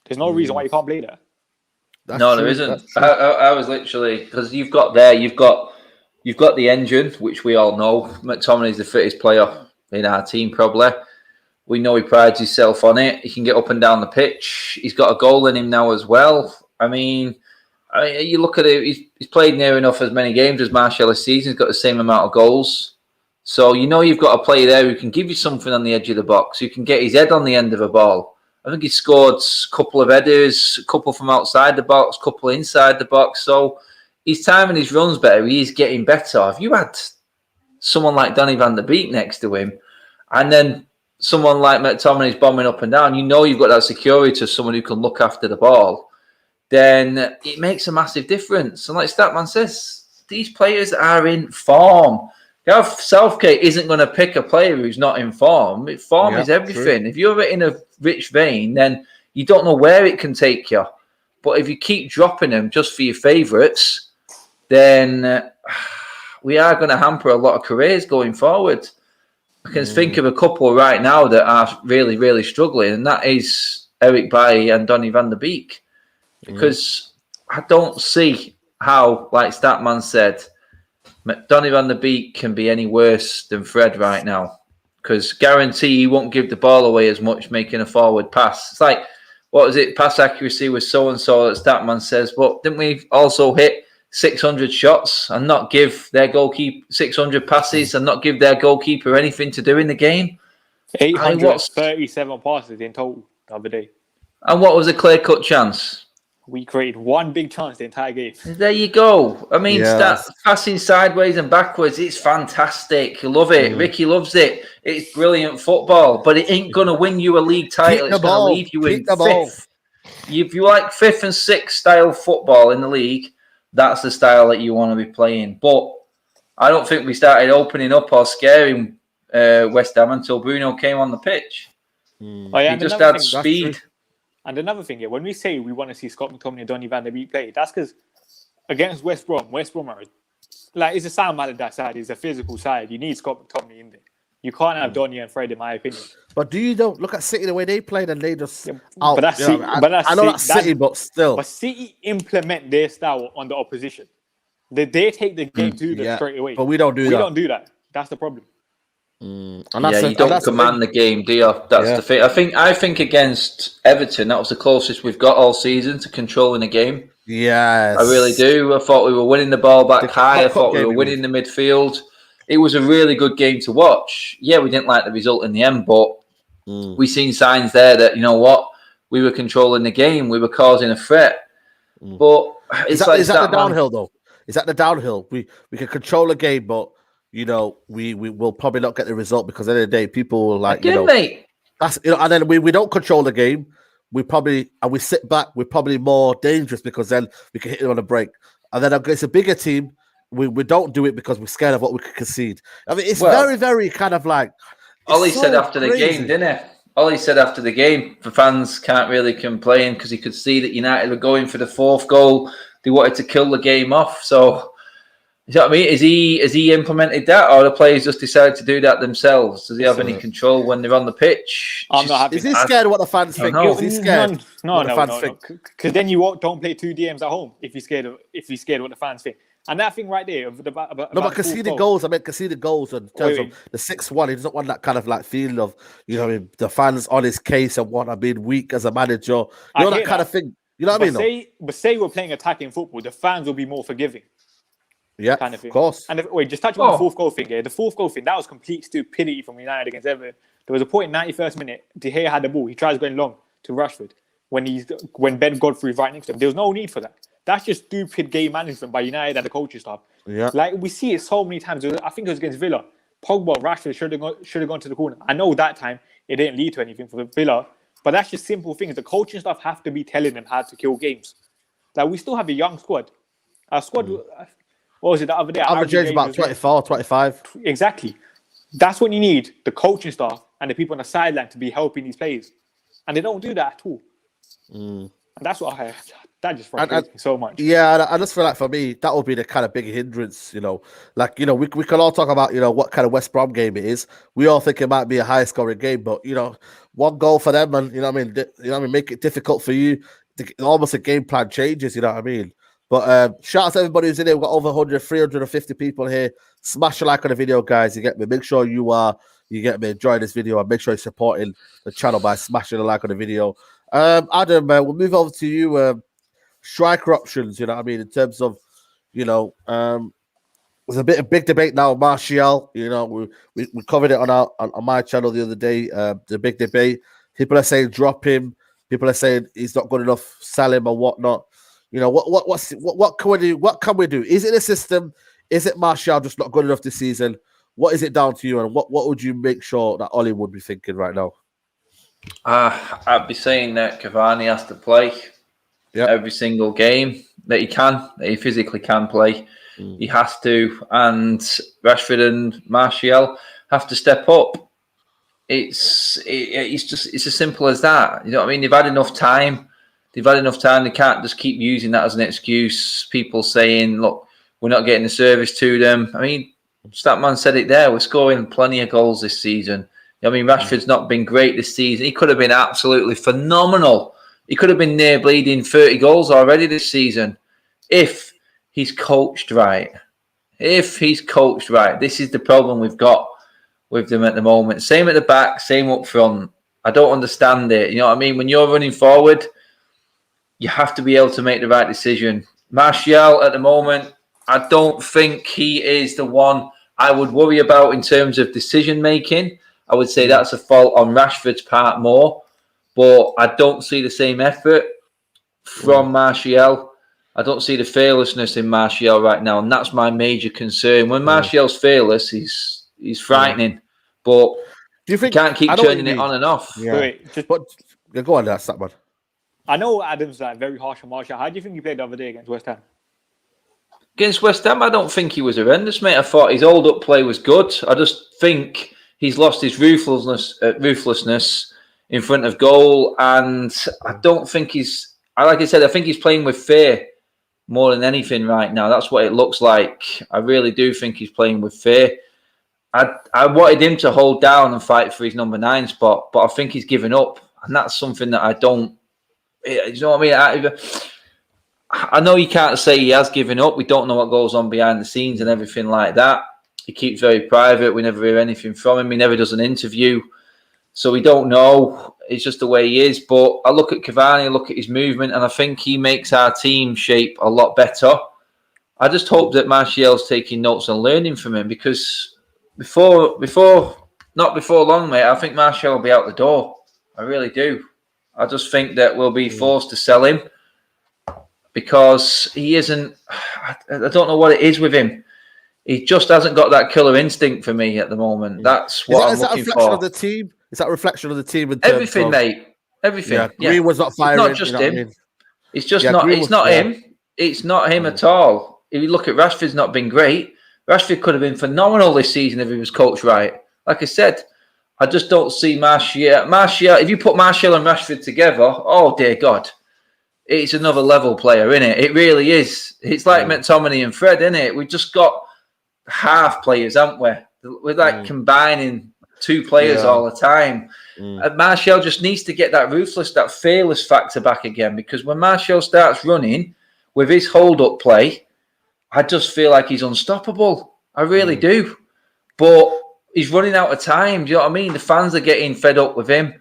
There's no reason why you can't play that. No, there isn't. I was literally, because you've got You've got the engine, which we all know. McTominay is the fittest player in our team, probably. We know he prides himself on it. He can get up and down the pitch. He's got a goal in him now as well. I mean, you look at it, he's played near enough as many games as Martial this season. He's got the same amount of goals. So you know you've got a player there who can give you something on the edge of the box, who can get his head on the end of a ball. I think he scored a couple of headers, a couple from outside the box, a couple inside the box. So his time and his runs better. He's getting better. If you had someone like Donny van der Beek next to him, and then someone like McTominay's bombing up and down, you know you've got that security to someone who can look after the ball, then it makes a massive difference. And like Statman says, these players are in form. Gareth Southgate isn't going to pick a player who's not in form. Form is everything. True. If you're in a rich vein, then you don't know where it can take you. But if you keep dropping them just for your favourites, then we are going to hamper a lot of careers going forward. I can think of a couple right now that are really, really struggling, and that is Eric Bailly and Donny van der Beek. Because I don't see how, like Statman said, Donny van der Beek can be any worse than Fred right now. Because guarantee he won't give the ball away as much making a forward pass. It's like, what was it? Pass accuracy was so-and-so that Statman says, but didn't we also hit 600 shots and not give their goalkeeper 600 passes and not give their goalkeeper anything to do in the game? 837 passes in total the other day. And what was a clear-cut chance? We created one big chance the entire game. There you go. I mean, passing sideways and backwards, it's fantastic. You love it. Ricky loves it. It's brilliant football, but it ain't going to win you a league title. It's going to leave you in fifth. If you like fifth and sixth style football in the league, that's the style that you want to be playing. But I don't think we started opening up or scaring West Ham until Bruno came on the pitch. He just had speed. And another thing here, when we say we want to see Scott McTominay and Donny van der Beek play, that's because against West Brom are like, it's a Sam Allardyce side, it's a physical side. You need Scott McTominay in there. You can't have Donny and Fred, in my opinion. But do you don't look at City the way they played and they just out? But that's City. I know that's City, but still. But City implement their style on the opposition. They take the game to them straight away. But we don't do that. We don't do that. That's the problem. And you don't command the game, do you? That's the thing. I think against Everton, that was the closest we've got all season to controlling the game. Yes. I really do. I thought we were winning the ball back high. I thought we were winning the midfield. It was a really good game to watch. Yeah, we didn't like the result in the end, but we seen signs there that, you know what, we were controlling the game. We were causing a threat. But is that the downhill, though? Is that the downhill? We can control the game, but you know, we will probably not get the result because at the end of the day, people will like, mate. That's and then we don't control the game. We sit back. We're probably more dangerous because then we can hit it on a break. And then against a bigger team, we don't do it because we're scared of what we could concede. I mean, it's very, very kind of like. Ollie said after the game, didn't he? Ollie said after the game, the fans can't really complain because he could see that United were going for the fourth goal. They wanted to kill the game off. So. You know what I mean? Is he implemented that, or the players just decided to do that themselves? Does he have any control when they're on the pitch? I'm not happy. Is he scared of what the fans think? Is he scared? No. Because then you don't play 2 DMs at home if you're scared of what the fans think. And that thing right there but conceded goals. I mean, conceded goals in terms of the 6-1. He doesn't want that kind of like feeling of, you know, I mean, the fans on his case and what I've been weak as a manager. You know that kind of thing. You know what I mean? But say we're playing attacking football, the fans will be more forgiving. Yeah, kind of course. And just touching on the fourth goal thing. Yeah, the fourth goal thing, that was complete stupidity from United against Everton. There was a point in 91st minute, De Gea had the ball. He tries going long to Rashford when Ben Godfrey's right next to him. There was no need for that. That's just stupid game management by United and the coaching staff. Yeah, like we see it so many times. I think it was against Villa. Pogba, Rashford should have gone to the corner. I know that time it didn't lead to anything for Villa, but that's just simple things. The coaching staff have to be telling them how to kill games. Like we still have a young squad. Our squad. What was it the other day? Average age about 24, 25. Exactly. That's what you need, the coaching staff and the people on the sideline to be helping these players. And they don't do that at all. And that's what that just frustrates me so much. Yeah, I just feel like for me, that would be the kind of big hindrance, you know. Like, you know, we can all talk about, you know, what kind of West Brom game it is. We all think it might be a high scoring game, but, you know, one goal for them and, you know what I mean, make it difficult for you. Almost a game plan changes, you know what I mean? But shout out to everybody who's in here. We've got over 100, 350 people here. Smash a like on the video, guys. You get me? Make sure you get me, enjoying this video, and make sure you're supporting the channel by smashing a like on the video. Adam, we'll move over to you. Striker options, you know what I mean, in terms of, there's a big debate now. Martial, we covered it on my channel the other day. The big debate. People are saying drop him. People are saying he's not good enough. Sell him or whatnot. What can we do? What can we do? Is it a system? Is it Martial just not good enough this season? What is it down to you? And what would you make sure that Ollie would be thinking right now? I'd be saying that Cavani has to play every single game that he physically can play. He has to, and Rashford and Martial have to step up. It's as simple as that. You know what I mean? They've had enough time. They can't just keep using that as an excuse. People saying, look, we're not getting the service to them. I mean, Statman said it there. We're scoring plenty of goals this season. I mean, Rashford's not been great this season. He could have been absolutely phenomenal. He could have been near bleeding 30 goals already this season if he's coached right. This is the problem we've got with them at the moment. Same at the back, same up front. I don't understand it. You know what I mean? When you're running forward, you have to be able to make the right decision. Martial at the moment, I don't think he is the one I would worry about in terms of decision making. I would say that's a fault on Rashford's part more, but I don't see the same effort from Martial. I don't see the fearlessness in Martial right now, and that's my major concern. When Martial's fearless, he's frightening, but do you think you can't keep turning it on and off. Yeah. Go on, that's that, man. I know Adam's very harsh on Martial. How do you think he played the other day against West Ham? Against West Ham, I don't think he was horrendous, mate. I thought his hold-up play was good. I just think he's lost his ruthlessness in front of goal, and I don't think like I said, I think he's playing with fear more than anything right now. That's what it looks like. I really do think he's playing with fear. I wanted him to hold down and fight for his number 9 spot, but I think he's given up, and that's something that I don't. You know what I mean? I know you can't say he has given up. We don't know what goes on behind the scenes and everything like that. He keeps very private. We never hear anything from him. He never does an interview. So we don't know. It's just the way he is. But I look at Cavani, I look at his movement, and I think he makes our team shape a lot better. I just hope that Martial's taking notes and learning from him, because not before long, mate, I think Martial will be out the door. I really do. I just think that we'll be forced to sell him because he isn't. I don't know what it is with him. He just hasn't got that killer instinct for me at the moment. That's what I'm looking for. Is that a reflection of the team? Is that a reflection of the team? Everything, mate. Everything. Yeah, Green was not firing. It's not just him. I mean? It's just not. It's not him. It's not him at all. If you look at Rashford's not been great. Rashford could have been phenomenal this season if he was coached right. Like I said, I just don't see Martial. If you put Martial and Rashford together, oh dear God, it's another level player, isn't it? It really is. It's like McTominay and Fred, isn't it? We've just got half players, haven't we? We're like combining two players all the time. Martial just needs to get that ruthless, that fearless factor back again, because when Martial starts running with his hold-up play, I just feel like he's unstoppable. I really do. But he's running out of time. Do you know what I mean? The fans are getting fed up with him.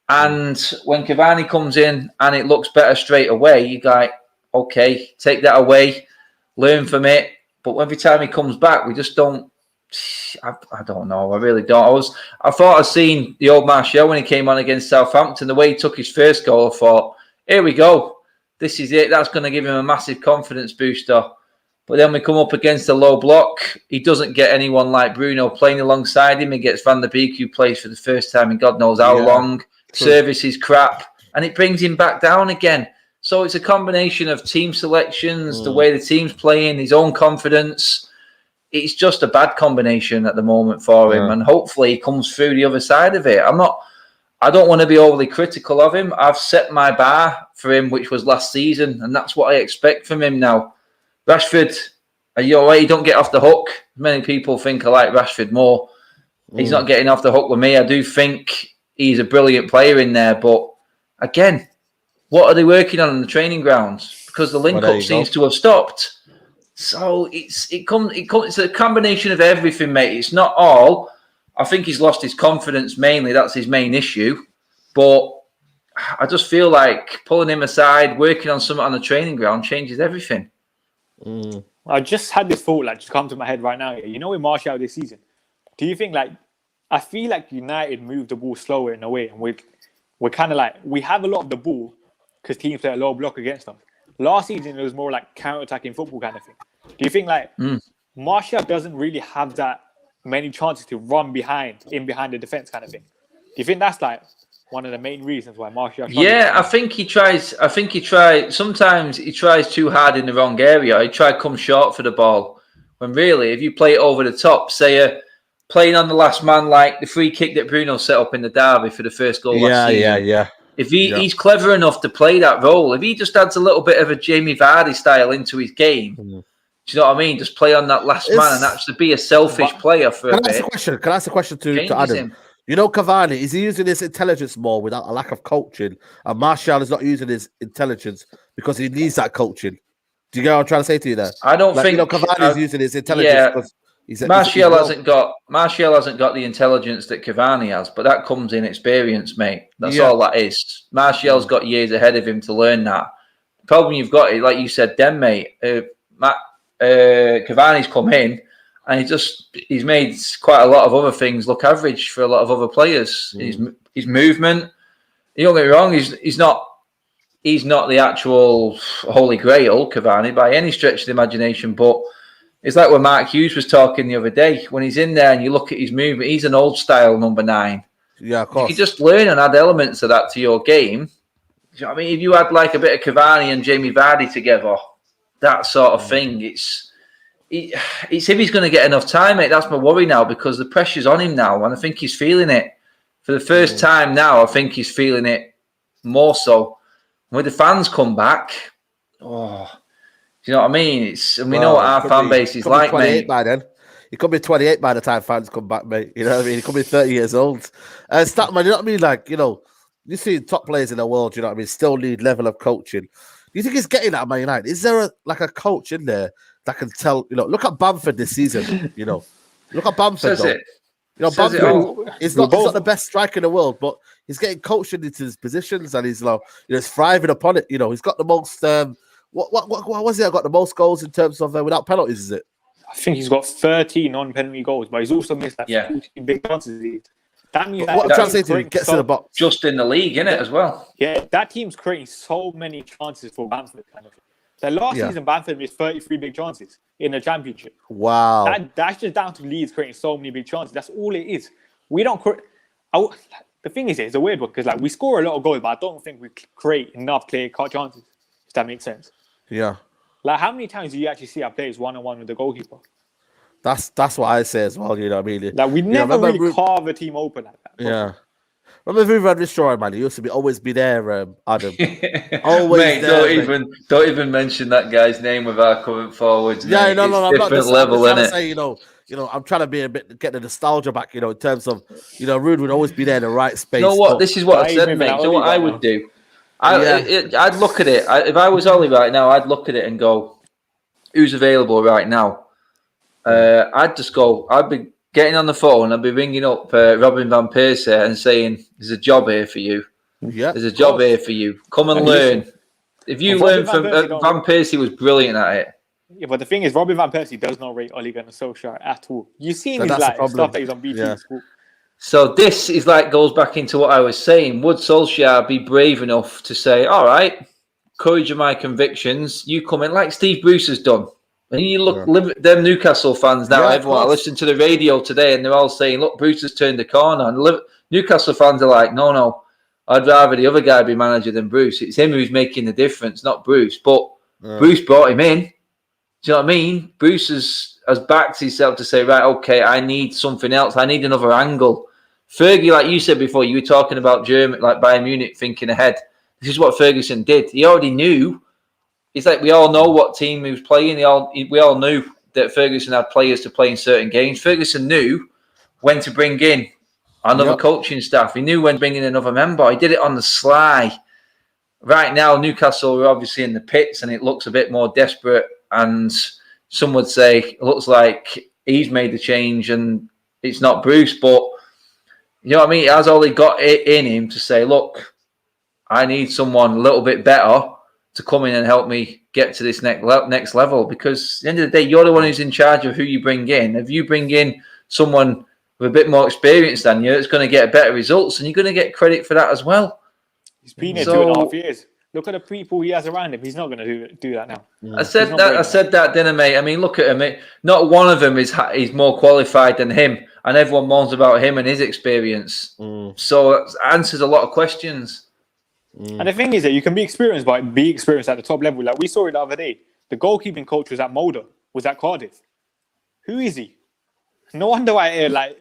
And when Cavani comes in and it looks better straight away, you go, okay, take that away, learn from it. But every time he comes back, we just don't. I don't know. I really don't. I thought I'd seen the old Martial when he came on against Southampton. The way he took his first goal, I thought, here we go. This is it. That's going to give him a massive confidence booster. But then we come up against a low block. He doesn't get anyone like Bruno playing alongside him. He gets Van der Beek, who plays for the first time in God knows how long. Service is crap. And it brings him back down again. So it's a combination of team selections, the way the team's playing, his own confidence. It's just a bad combination at the moment for him. And hopefully he comes through the other side of it. I don't want to be overly critical of him. I've set my bar for him, which was last season. And that's what I expect from him now. Rashford, are you all right? You don't get off the hook. Many people think I like Rashford more. He's not getting off the hook with me. I do think he's a brilliant player in there. But again, What are they working on in the training grounds? Because the link Well, up seems to have stopped. So it's a combination of everything, mate. It's not all. I think he's lost his confidence mainly. That's his main issue. But I just feel like pulling him aside, working on something on the training ground changes everything. I just had this thought, just come to my head right now. You know, with Martial this season, do you think, I feel like United moved the ball slower in a way, and we're kind of we have a lot of the ball because teams play a low block against them. Last season, it was more like counter-attacking football kind of thing. Do you think, Martial doesn't really have that many chances to run in behind the defense kind of thing? Do you think that's, one of the main reasons why Martial... Yeah, I think he tries. Sometimes he tries too hard in the wrong area. He tries to come short for the ball. When really, if you play it over the top, say playing on the last man, like the free kick that Bruno set up in the derby for the first goal last season. Yeah. If he's clever enough to play that role, if he just adds a little bit of a Jamie Vardy style into his game, do you know what I mean? Just play on that last man and actually be a selfish player for a bit. Can I ask a question to Adam? You know, Cavani, is he using his intelligence more without a lack of coaching? And Martial is not using his intelligence because he needs that coaching. Do you get what I'm trying to say to you there? I don't think Cavani is using his intelligence because Martial hasn't got the intelligence that Cavani has, but that comes in experience, mate. That's all that is. Martial's got years ahead of him to learn that. The problem you've got is, like you said, mate. Cavani's come in and he's made quite a lot of other things look average for a lot of other players. His movement. You don't get me wrong. He's not the actual holy grail, Cavani, by any stretch of the imagination, but. It's like when Mark Hughes was talking the other day. When he's in there and you look at his movement, he's an old style number 9. Yeah, of course. You can just learn and add elements of that to your game. You know what I mean? If you had a bit of Cavani and Jamie Vardy together, that sort of thing, it's if he's going to get enough time, mate. That's my worry now because the pressure's on him now, and I think he's feeling it for the first time now. I think he's feeling it more so. When the fans come back, do you know what I mean? We know what our fan base is like, mate. By then. He could be 28 by the time fans come back, mate. You know what I mean? He could be 30 years old. Statman, you know what I mean? You see top players in the world, you know what I mean, still need level of coaching. Do you think he's getting that at Man United? Is there a coach in there that can tell, look at Bamford this season, Look at Bamford, though. Bamford is not the best striker in the world, but he's getting coached into his positions and he's he's thriving upon it. He's got the most... What was it? I got the most goals in terms of without penalties, is it? I think he's got 13 non-penalty goals, but he's also missed 14 big chances. That means what I'm trying to say to you, gets to the box. Just in the league, innit, as well? Yeah, that team's creating so many chances for Bamford. The last season, Bamford missed 33 big chances in the Championship. Wow. That's just down to Leeds creating so many big chances. That's all it is. We don't create... The thing is, it's a weird one because we score a lot of goals, but I don't think we create enough clear-cut chances, if that makes sense. Yeah. How many times do you actually see our players one-on-one with the goalkeeper? That's what I say as well, you know what I mean? We never really carve a team open like that. Yeah. Remember Ruben Destroyer, man? He used to always be there, Adam. Always mate, there. Don't even mention that guy's name with our current forwards. Yeah, mate. no, I'm different not. level, I'm innit? say, I'm trying to get the nostalgia back, in terms of, Rude would always be there in the right space. You know what? This is what I said, mate. You know what I would do? I'd look at it. If I was Ollie right now, I'd look at it and go, who's available right now? I'd be getting on the phone. I'd be ringing up Robin Van Persie and saying, there's a job here for you. Yeah, there's a job here for you. Come and learn. If you learn from Van Persie was brilliant at it. Yeah, but the thing is, Robin Van Persie does not rate Ole Gunnar Solskjaer at all. You've seen his stuff that he's on BT in school. So this is goes back into what I was saying. Would Solskjaer be brave enough to say, all right, courage of my convictions, you come in like Steve Bruce has done. And you look, them Newcastle fans now, everyone, I listened to the radio today and they're all saying, look, Bruce has turned the corner. And Newcastle fans are like, no, I'd rather the other guy be manager than Bruce. It's him who's making the difference, not Bruce. But Bruce brought him in. Do you know what I mean? Bruce has backed himself to say, right, okay, I need something else. I need another angle. Fergie, like you said before, you were talking about German, like Bayern Munich thinking ahead. This is what Ferguson did. He already knew. It's like we all know what team he was playing. We all knew that Ferguson had players to play in certain games. Ferguson knew when to bring in another coaching staff. He knew when to bring in another member. He did it on the sly. right now, Newcastle are obviously in the pits and it looks a bit more desperate. And some would say it looks like he's made the change and it's not Bruce. But, you know what I mean? He has only got it in him to say, look, I need someone a little bit better to come in and help me get to this next level. Because at the end of the day, you're the one who's in charge of who you bring in. If you bring in someone with a bit more experience than you, it's going to get better results and you're going to get credit for that as well. He's been here 2.5 years. Look at the people he has around him. He's not going to do that now. I said that, didn't I, mate? I mean, look at him. Not one of them is more qualified than him, and everyone moans about him and his experience. So it answers a lot of questions. And the thing is that you can be experienced at the top level. Like we saw it the other day. The goalkeeping coach was at Mulder, was at Cardiff. Who is he? No wonder why.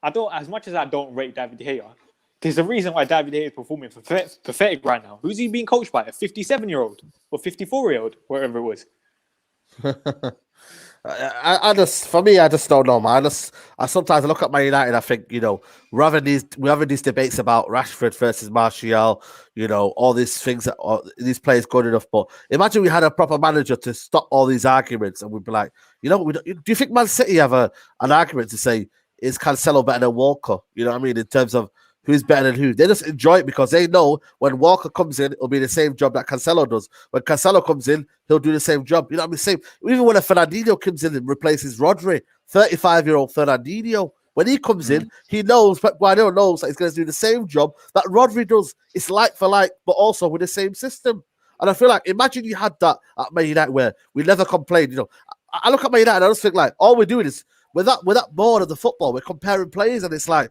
I don't. As much as I don't rate David De Gea, there's a reason why David De Gea is performing pathetic right now. Who's he being coached by? A 57-year-old or 54-year-old, wherever it was. I just don't know, man. I sometimes look at Man United. I think, we're having these debates about Rashford versus Martial. All these things these players good enough. But imagine we had a proper manager to stop all these arguments, and we'd be like, do you think Man City have an argument to say is Cancelo better than Walker? You know what I mean? In terms of who's better than who. They just enjoy it because they know when Walker comes in, it'll be the same job that Cancelo does. When Cancelo comes in, he'll do the same job. You know what I mean? Same. Even when a Fernandinho comes in and replaces Rodri, 35-year-old Fernandinho, when he comes in, he knows, Pep Guardiola knows that he's going to do the same job that Rodri does. It's like for like, but also with the same system. And I feel like, imagine you had that at Man United where we never complained. I look at Man United and I just think like, all we're doing is, we're that bored of the football, we're comparing players, and it's like,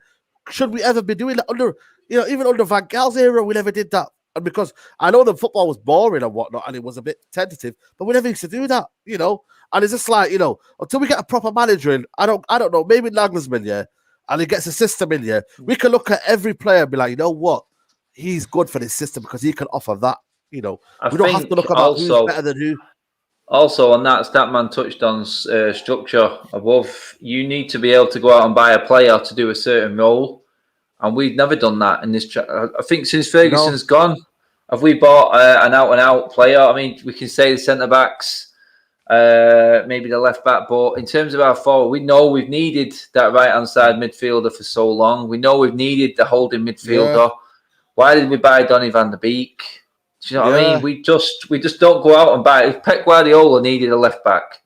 should we ever be doing that under, even under Van Gaal's era, we never did that. And because I know the football was boring and whatnot, and it was a bit tentative, but we never used to do that, And it's just like, until we get a proper manager in, I don't know, maybe Nagelsmann, yeah, and he gets a system in here, we can look at every player and be like, you know what, he's good for this system because he can offer that, we don't have to look about who's better than who. Also, on that, Statman touched on structure above. You need to be able to go out and buy a player to do a certain role. And we've never done that in this. I think since Ferguson's gone, have we bought an out-and-out player? I mean, we can say the centre-backs, maybe the left-back. But in terms of our forward, we know we've needed that right-hand side midfielder for so long. We know we've needed the holding midfielder. Yeah. Why did we buy Donny van der Beek? Do you know what I mean? We just don't go out and buy it. If Pep Guardiola needed a left back,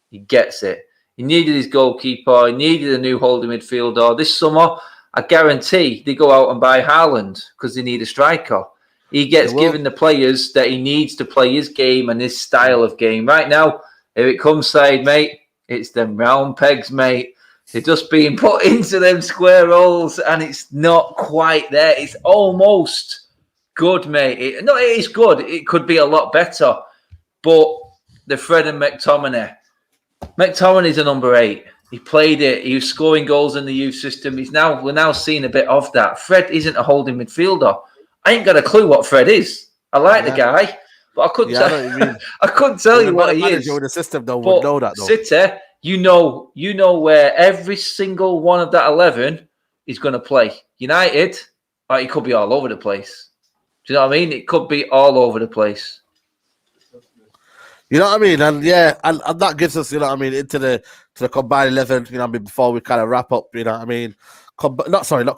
he gets it. He needed his goalkeeper. He needed a new holding midfielder. This summer, I guarantee they go out and buy Haaland because they need a striker. He gets given the players that he needs to play his game and his style of game. Right now, here it comes, side, mate. It's them round pegs, mate. They're just being put into them square holes, and it's not quite there. It's almost good, mate. It is good. It could be a lot better. But the Fred and McTominay. McTominay's a number 8. He played it. He was scoring goals in the youth system. We're now seeing a bit of that. Fred isn't a holding midfielder. I ain't got a clue what Fred is. I like the guy, but I couldn't I couldn't tell you what he is. The system would know that, though. City, you know where every single one of that 11 is going to play. United, it could be all over the place. Do you know what I mean? It could be all over the place. You know what I mean? And and that gives us, into the combined 11, before we kind of wrap up, not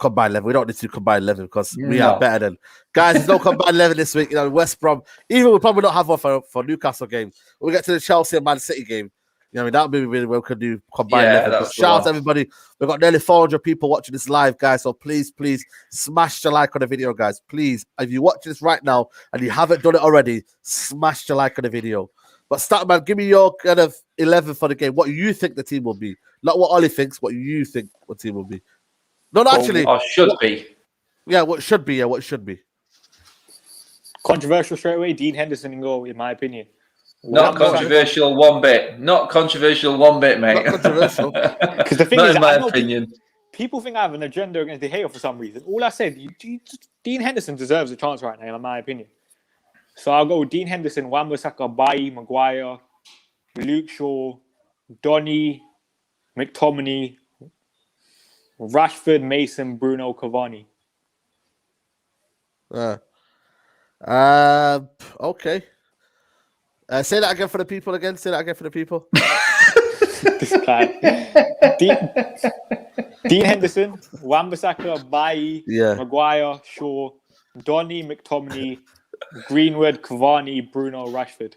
combined 11. We don't need to do combined 11 because we are better than guys. There's no combined 11 this week. West Brom, even we probably don't have one for Newcastle game. When we get to the Chelsea and Man City game, that'll be really well we could do combined 11. Shout out to everybody. We've got nearly 400 people watching this live, guys. So please smash the like on the video, guys. Please, if you watch this right now and you haven't done it already, smash the like on the video. But Statman, give me your kind of 11 for the game. What you think the team will be, not what Ollie thinks. What you think the team will be. No, actually, should be. Yeah, what should be. Yeah, what should be. Controversial straight away. Dean Henderson in goal, in my opinion. Not controversial one bit. Not controversial one bit, mate. Not controversial. Because the thing not is, in my opinion. People think I have an agenda against De Gea for some reason. All I said, Dean Henderson deserves a chance right now, in my opinion. So I'll go Dean Henderson, Wan-Bissaka, Bailly, Maguire, Luke Shaw, Donny, McTominay, Rashford, Mason, Bruno, Cavani. Okay. Say that again for the people again. Say that again for the people. This guy. Dean Henderson, Wan-Bissaka, Bailly, Yeah. Maguire, Shaw, Donny, McTominay, Greenwood, Cavani, Bruno, Rashford.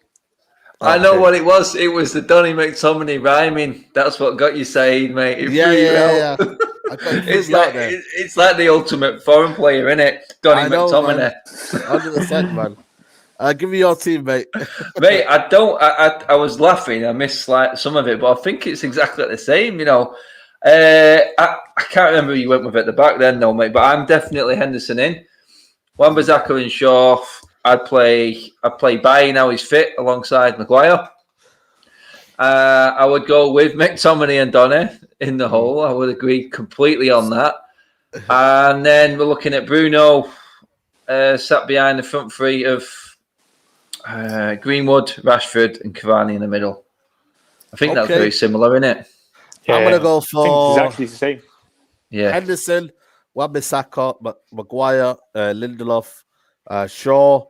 I know Okay. what it was. It was the Donny McTominay rhyming. That's what got you saying, mate. It threw you out. I got It's like it's like the ultimate foreign player, isn't it? Donny I know, McTominay. 100%, man. Give me your team, mate. Mate, I was laughing. I missed like some of it, but I think it's exactly the same. You know, I can't remember who you went with at the back then, though, mate. But I'm definitely Henderson in. Wan-Bissaka and Shaw. I'd play Bailly now he's fit alongside Maguire. I would go with McTominay and Donny in the hole. I would agree completely on that. And then we're looking at Bruno sat behind the front three of Greenwood, Rashford, and Cavani in the middle. I think that's very similar, isn't it? Yeah, I'm going to go for exactly the same. Yeah. Henderson, Wan-Bissaka, Maguire, Lindelof, Shaw.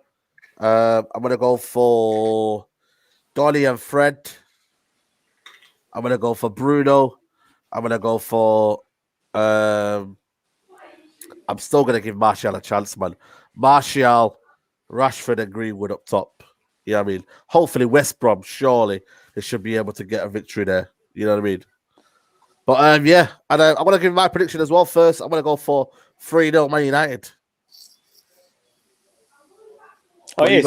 I'm going to go for Donny and Fred. I'm going to go for Bruno. I'm going to go for... I'm still going to give Martial a chance, man. Martial, Rashford and Greenwood up top. You know what I mean? Hopefully West Brom, surely they should be able to get a victory there. You know what I mean? But yeah, and I want to give my prediction as well first. I'm going to go for 3-0 Man United. Oh yeah,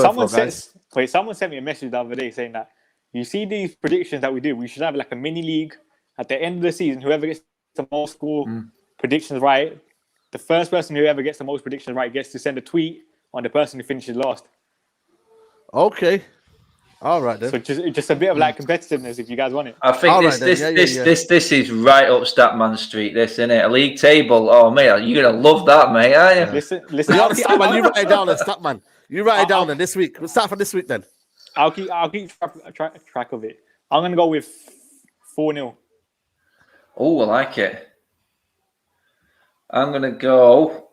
someone sent me a message the other day saying that you see these predictions that we do, we should have like a mini league at the end of the season. Whoever gets the most score predictions right, the first person whoever gets the most predictions right gets to send a tweet on the person who finishes last. Okay. All right then. So just a bit of like competitiveness if you guys want it. I think this is right up Statman Street. This, isn't it? A league table. Oh mate, you're gonna love that, mate, aren't you? Listen. Statman, you write it down, Statman. You write it down this week. We'll start from this week then. I'll keep track of it. I'm gonna go with 4-0. Oh, I like it. I'm gonna go.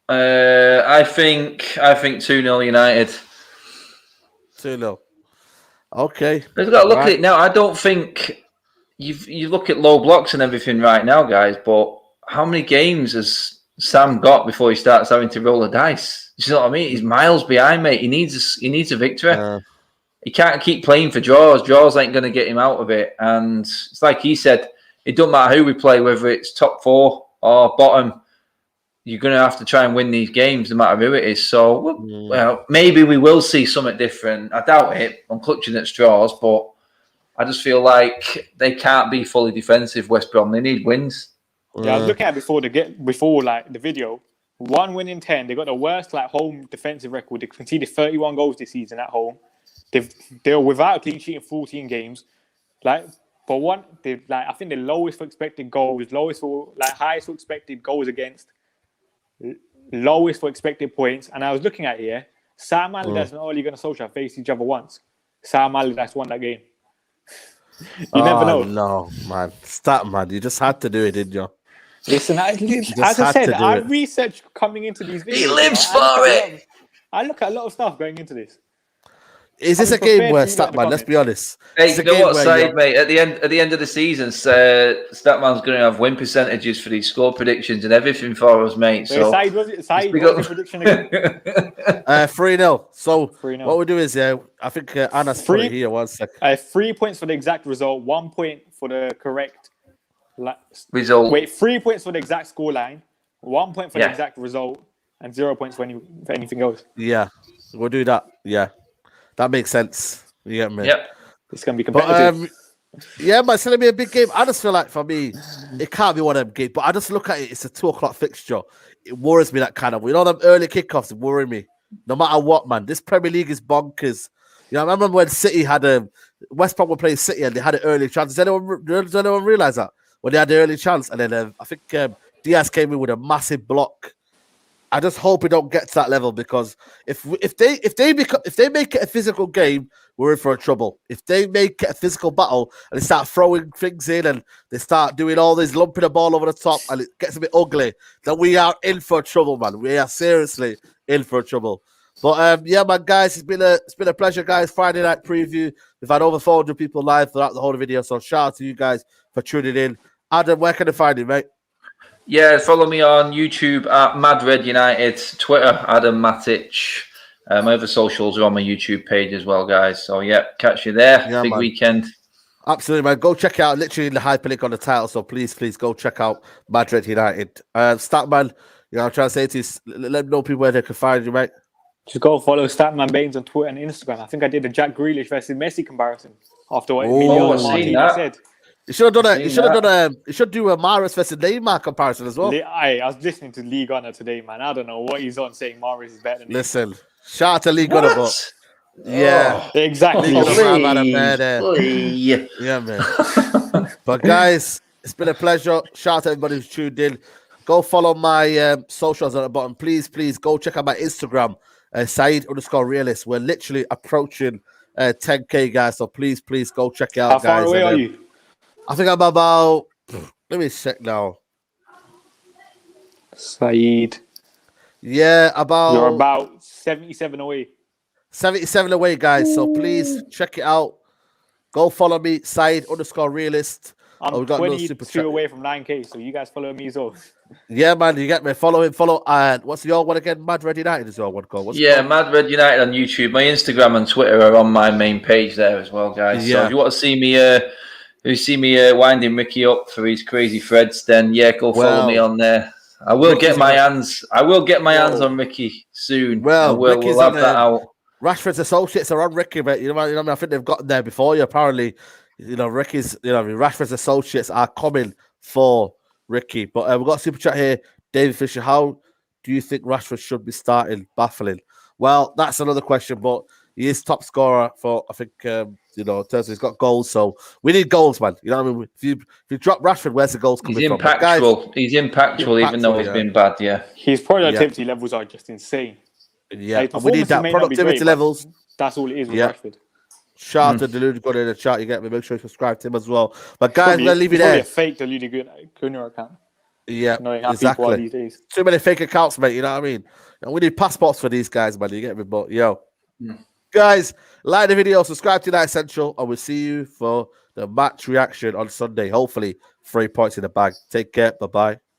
I think 2-0 United. 2-0. Okay. We've got to look at it now. I don't think you look at low blocks and everything right now, guys. But how many games has Sam got before he starts having to roll the dice? You know what I mean? He's miles behind, mate. He needs a victory. He can't keep playing for draws. Draws ain't going to get him out of it. And it's like he said, it doesn't matter who we play, whether it's top 4 or bottom. You're going to have to try and win these games no matter who it is. So, well, maybe we will see something different. I doubt it. I'm clutching at straws, but I just feel like they can't be fully defensive, West Brom. They need wins. Yeah, I was looking at before the video. 1 win in 10. They got the worst home defensive record. They conceded 31 goals this season at home. They're without a clean sheet in 14 games. I think the lowest for expected goals, lowest for highest for expected goals against, lowest for expected points. And I was looking at here, Sam Allardyce and Ole Gunnar Solskjaer faced each other once. Sam Allardyce won that game. You never know. No, man. Statman, you just had to do it, didn't you? Listen, as I said, I researched coming into these videos. He lives for it. I look at a lot of stuff going into this. Is this a game where Statman? Let's be honest. Hey, you know what side, mate? At the end of the season, Statman's going to have win percentages for these score predictions and everything for us, mate. So, side was the prediction again? 3-0. So 3-0. What we do is, I think Anna's put it here. 1 second. 3 points for the exact result. 1 point for the correct result. Wait, 3 points for the exact scoreline. 1 point for the exact result, and 0 points for anything else. Yeah, we'll do that. Yeah. That makes sense. You get me? Yep. It's going to be competitive. Yeah, man, it's going to be a big game. I just feel like, for me, it can't be one of them games. But I just look at it, it's a 2 o'clock fixture. It worries me, that kind of. You know, them early kickoffs worry me. No matter what, man. This Premier League is bonkers. You know, I remember when City had West Brom were playing City and they had an early chance. Does anyone realize that? When they had the early chance, and then I think Diaz came in with a massive block. I just hope we don't get to that level, because if they make it a physical game, we're in for trouble. If they make it a physical battle and they start throwing things in and they start doing all this, lumping the ball over the top, and it gets a bit ugly, then we are in for trouble, man. We are seriously in for trouble. But yeah, man, guys, it's been a pleasure, guys. Friday night preview. We've had over 400 people live throughout the whole video. So shout out to you guys for tuning in. Adam, where can they find you, mate? Yeah, follow me on YouTube at Madred United, Twitter Adam Matic. My other socials are on my YouTube page as well, guys. So yeah, catch you there. Yeah, Big man. weekend. Absolutely, man. Go check out literally the hyperlink on the title. So please go check out Madrid United. Statman, you know, I'm trying to say to you, let them know people where they can find you, mate. Just go follow StatmanBains on Twitter and Instagram. I think I did a Jack Grealish versus Messi comparison after what Emiliano I've seen Martinez that. said. You should have done you should do a Mahrez versus Neymar comparison as well. I was listening to League Gunner today, man. I don't know what he's on saying Mahrez is better than him. Listen, shout out to League Gunner, but yeah, Exactly. yeah, man. But guys, it's been a pleasure. Shout out to everybody who's tuned in. Go follow my socials at the bottom. Please go check out my Instagram, Saeed_realist. We're literally approaching 10K, guys. So please go check it out, How far guys. away are you? I think I'm about. Let me check now. Saeed. Yeah, You're about 77 away. 77 away, guys. So please check it out. Go follow me, Saeed_realist. I'm 22 away from 9K, so you guys follow me as well. Yeah, man, you get me. Follow him. And what's your one again? Mad Red United is your one called. Mad Red United on YouTube. My Instagram and Twitter are on my main page there as well, guys. Yeah. So if you want to see me, winding Ricky up for his crazy threads, then yeah, go follow me on there. I will get my hands on Ricky soon. Well, we'll have that out. Rashford's associates are on Ricky, mate. You know what I mean? I think they've gotten there before you. Apparently, Rashford's associates are coming for Ricky. But we've got a super chat here. David Fisher, how do you think Rashford should be starting? Baffling. Well, that's another question, but he is top scorer for, I think, in terms of he's got goals. So we need goals, man. You know what I mean? If you drop Rashford, where's the goals coming from? Guys, he's impactful, even though he's been bad, yeah. His productivity levels are just insane. Yeah, and we need that productivity levels. That's all it is with Rashford. Shout out to Deluded Gunner in the chat. You get me. Make sure you subscribe to him as well. But guys, we'll leave it there. A fake Deluded Gunner account. Yeah, exactly. Too many fake accounts, mate. You know what I mean? And we need passports for these guys, man. You get me? But guys, like the video, subscribe to United Central, and we'll see you for the match reaction on Sunday. Hopefully, 3 points in the bag. Take care. Bye bye.